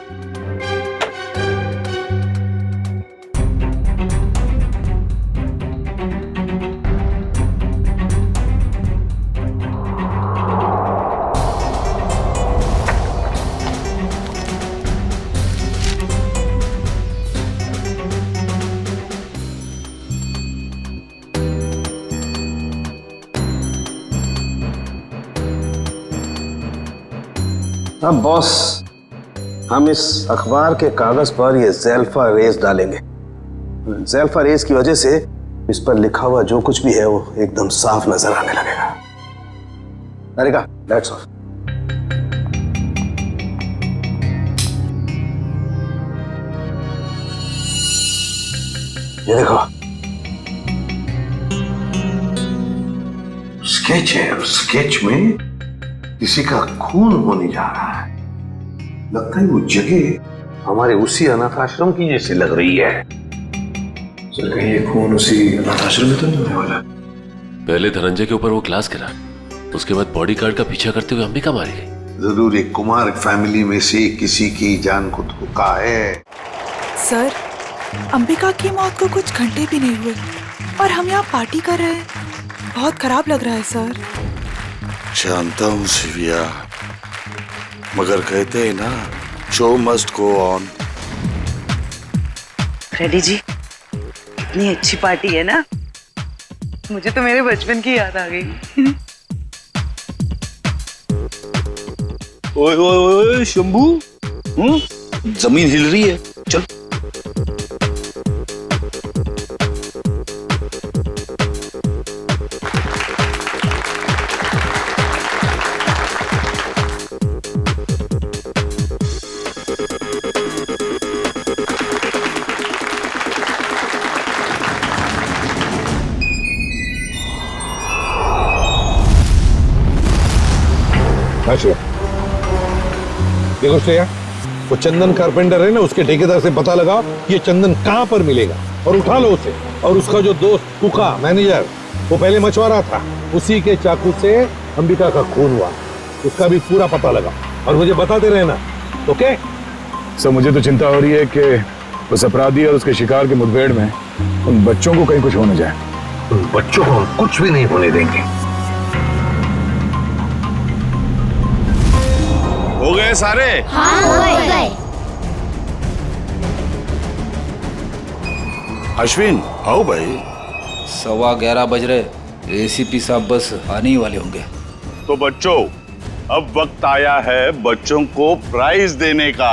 अब बॉस, हम इस अखबार के कागज पर ये ज़ेल्फा रेस डालेंगे। ज़ेल्फा रेस की वजह से इस पर लिखा हुआ जो कुछ भी है वो एकदम साफ नजर आने लगेगा। तारिका, लाइट्स ऑफ। ये देखो, स्केच है और स्केच में किसी का खून होने जा रहा है। लगता है वो जगह हमारे उसी अनाथ आश्रम की जैसी लग रही है। चल, कहीं ये खून उसी अनाथ आश्रम में तो नहीं होने वाला? पहले धनंजय के ऊपर वो ग्लास गिरा, उसके बाद बॉडीगार्ड का पीछा करते हुए अंबिका मारी गई। जरूर एक कुमार फैमिली में से किसी की जान को धोखा है। सर, अंबिका की मौत को कुछ घंटे भी नहीं हुए और हम यहाँ पार्टी कर रहे हैं। बहुत खराब लग रहा है सर। जानता हूँ शिविया, मगर कहते हैं ना, show must go on. Freddie ji, कितनी अच्छी पार्टी है ना। मुझे तो मेरे बचपन की याद आ गई। ओए ओए ओए शंभू, जमीन हिल रही है, चल। देखो श्रेया, वो चंदन कारपेंटर है ना, उसके ठेकेदार से पता लगाओ ये चंदन कहाँ पर मिलेगा और उठा लो उसे। और उसका जो दोस्त कुका मैनेजर, वो पहले मछुआरा था, उसी के चाकू से अंबिका का खून हुआ, उसका भी पूरा पता लगा और मुझे बताते रहना, ओके? सर मुझे तो चिंता हो रही है कि उस अपराधी और उसके शिकार के मुठभेड़ में उन बच्चों को कहीं कुछ हो न जाए। उन बच्चों को हम कुछ भी नहीं होने देंगे। हो गए सारे? हाँ, हो गए। अश्विन, आओ भाई। 11:15 बज रहे, एसीपी साहब बस आने ही वाले होंगे। तो बच्चों, अब वक्त आया है बच्चों को प्राइज देने का।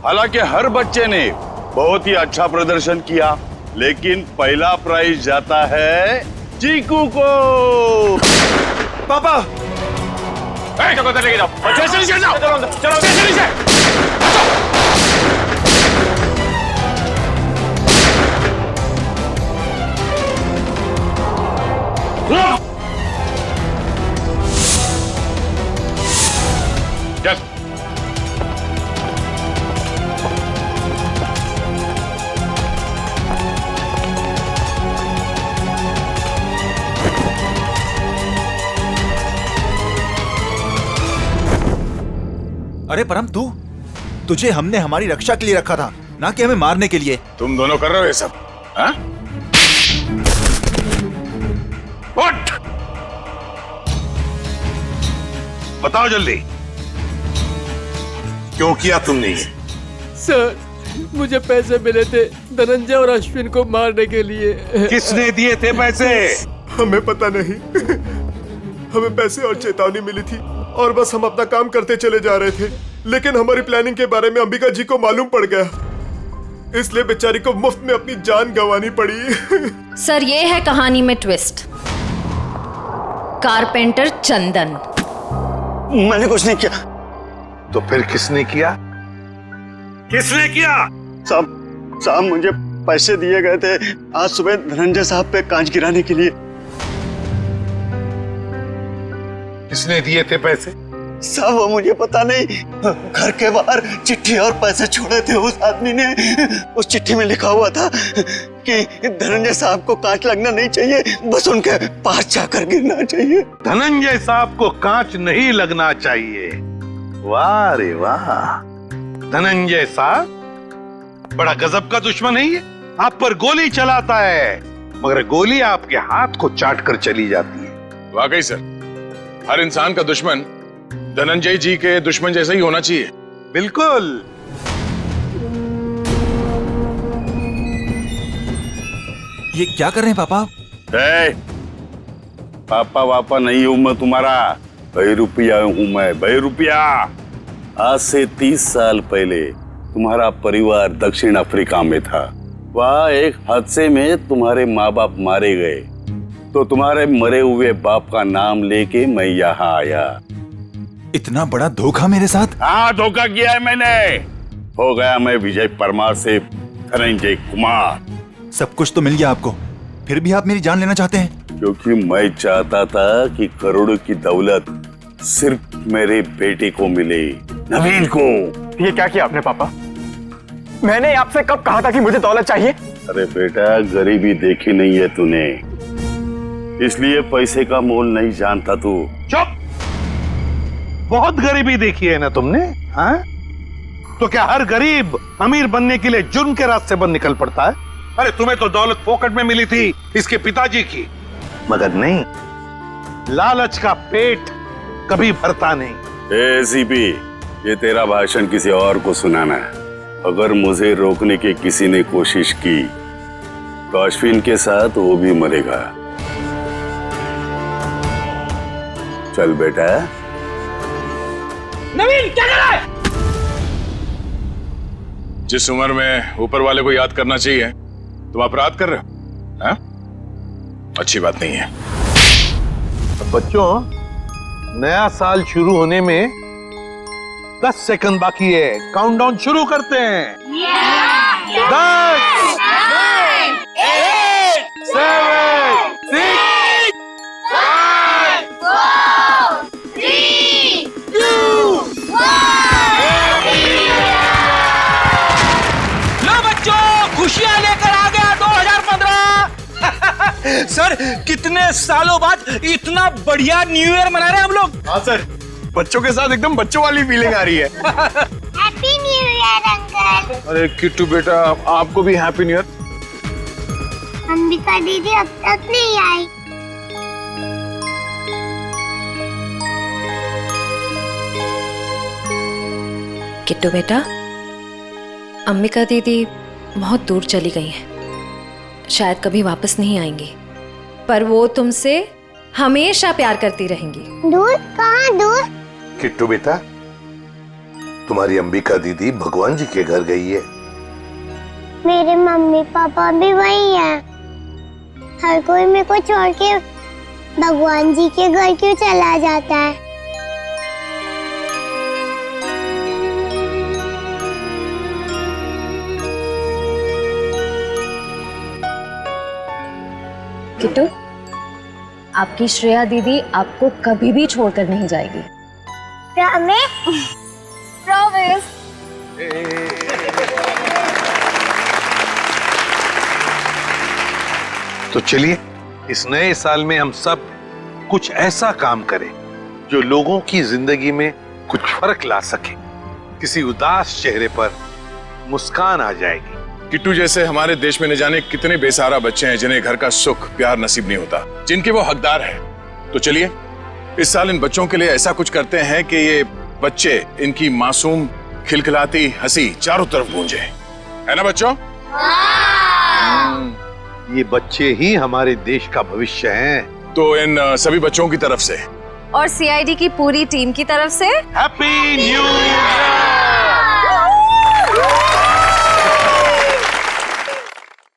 हालांकि हर बच्चे ने बहुत ही अच्छा प्रदर्शन किया, लेकिन पहला प्राइज जाता है चीकू को। पापा, लेके जाओ, जैसे नीचे जाओ, चलो जैसे नीचे। चल। अरे परम, तुझे हमने हमारी रक्षा के लिए रखा था, ना कि हमें मारने के लिए। तुम दोनों कर रहे हो ये सब, हाँ? उठ! बताओ जल्दी, क्यों किया तुमने ये? सर, मुझे पैसे मिले थे धनंजय और अश्विन को मारने के लिए। किसने दिए थे पैसे? हमें पता नहीं। हमें पैसे और चेतावनी मिली थी और बस हम अपना काम करते चले जा रहे थे, लेकिन हमारी प्लानिंग के बारे में अंबिका जी को मालूम पड़ गया, इसलिए बेचारी को मुफ्त में अपनी जान गंवानी पड़ी। सर, ये है कहानी में ट्विस्ट। कारपेंटर चंदन। मैंने कुछ नहीं किया। तो फिर किसने किया? किसने किया? साहब मुझे पैसे दिए गए थे आज सुबह धनंजय साहब पे कांच गिराने के लिए। किसने दिए थे पैसे? साहब वो मुझे पता नहीं, घर के बाहर चिट्ठी और पैसे छोड़े थे उस आदमी ने। उस चिट्ठी में लिखा हुआ था कि धनंजय साहब को कांच लगना नहीं चाहिए, बस उनके पास जाकर गिरना चाहिए। धनंजय साहब को कांच नहीं लगना चाहिए। वाह रे वाह, धनंजय साहब बड़ा गजब का दुश्मन है ये। आप पर गोली चलाता है, मगर गोली आपके हाथ को चाट कर चली जाती है। वाकई सर, हर इंसान का दुश्मन धनंजय जी के दुश्मन जैसा ही होना चाहिए। बिल्कुल। ये क्या कर रहे हैं पापा? पापा वापा नहीं हूं मैं तुम्हारा, बहरूपिया हूं मैं, बहरूपिया। आज से 30 साल पहले तुम्हारा परिवार दक्षिण अफ्रीका में था। वहाँ एक हादसे में तुम्हारे माँ बाप मारे गए, तो तुम्हारे मरे हुए बाप का नाम लेके मैं यहाँ आया। इतना बड़ा धोखा मेरे साथ? हाँ, धोखा किया है मैंने। हो गया मैं विजय परमार से धनंजय कुमार। सब कुछ तो मिल गया आपको, फिर भी आप मेरी जान लेना चाहते हैं? क्योंकि मैं चाहता था कि करोड़ों की दौलत सिर्फ मेरे बेटे को मिले, नवीन को। ये क्या किया आपने पापा? मैंने आपसे कब कहा था कि मुझे दौलत चाहिए? अरे बेटा, गरीबी देखी नहीं है तूने, इसलिए पैसे का मोल नहीं जानता तू। चुप! बहुत गरीबी देखी है ना तुमने, हाँ? तो क्या हर गरीब अमीर बनने के लिए जुर्म के रास्ते पर निकल पड़ता है? अरे तुम्हें तो दौलत फोकट में मिली थी इसके पिताजी की, मगर नहीं, लालच का पेट कभी भरता नहीं। एसीपी, ये तेरा भाषण किसी और को सुनाना है। अगर मुझे रोकने की किसी ने कोशिश की तो अश्विन के साथ वो भी मरेगा। चल बेटा। नवीन क्या कर रहा है? जिस उम्र में ऊपर वाले को याद करना चाहिए तुम अपराध कर रहे हो, हाँ? अच्छी बात नहीं है। बच्चों, नया साल शुरू होने में 10 सेकंड बाकी है। काउंटडाउन शुरू करते हैं। 10, 9, 8, 7, 6, 5, 4, 3, 2, 1। लो बच्चों, खुशियां लेकर आ गया 2015। सर, कितने सालों बाद इतना बढ़िया न्यू ईयर मना रहे हैं हम लोग। हाँ सर, बच्चों के साथ एकदम बच्चों वाली फीलिंग आ रही है। Happy new year uncle. अरे किट्टू बेटा, आपको भी हैप्पी न्यू ईयर। अंबिका दीदी अब तक नहीं आई। किट्टू बेटा, अंबिका दीदी बहुत दूर चली गई हैं, शायद कभी वापस नहीं आएंगी, पर वो तुमसे हमेशा प्यार करती रहेंगी। दूर? कहाँ दूर? किट्टू बेटा, तुम्हारी अंबिका दीदी भगवान जी के घर गई है। मेरे मम्मी पापा भी वही हैं। हर कोई मेरे को छोड़ के भगवान जी के घर क्यों चला जाता है? किट्टू, आपकी श्रेया दीदी आपको कभी भी छोड़कर नहीं जाएगी। प्रॉमिस? प्रॉमिस। तो चलिए, इस नए साल में हम सब कुछ ऐसा काम करें जो लोगों की जिंदगी में कुछ फर्क ला सके। किसी उदास चेहरे पर मुस्कान आ जाएगी। किट्टू जैसे हमारे देश में न जाने कितने बेसहारा बच्चे हैं जिन्हें घर का सुख प्यार नसीब नहीं होता, जिनके वो हकदार हैं। तो चलिए, इस साल इन बच्चों के लिए ऐसा कुछ करते हैं कि ये बच्चे, इनकी मासूम खिलखिलाती हंसी चारों तरफ गूंजे, है ना बच्चों? ये बच्चे ही हमारे देश का भविष्य हैं। तो इन सभी बच्चों की तरफ से और सीआईडी की पूरी टीम की तरफ से हैप्पी न्यू ईयर।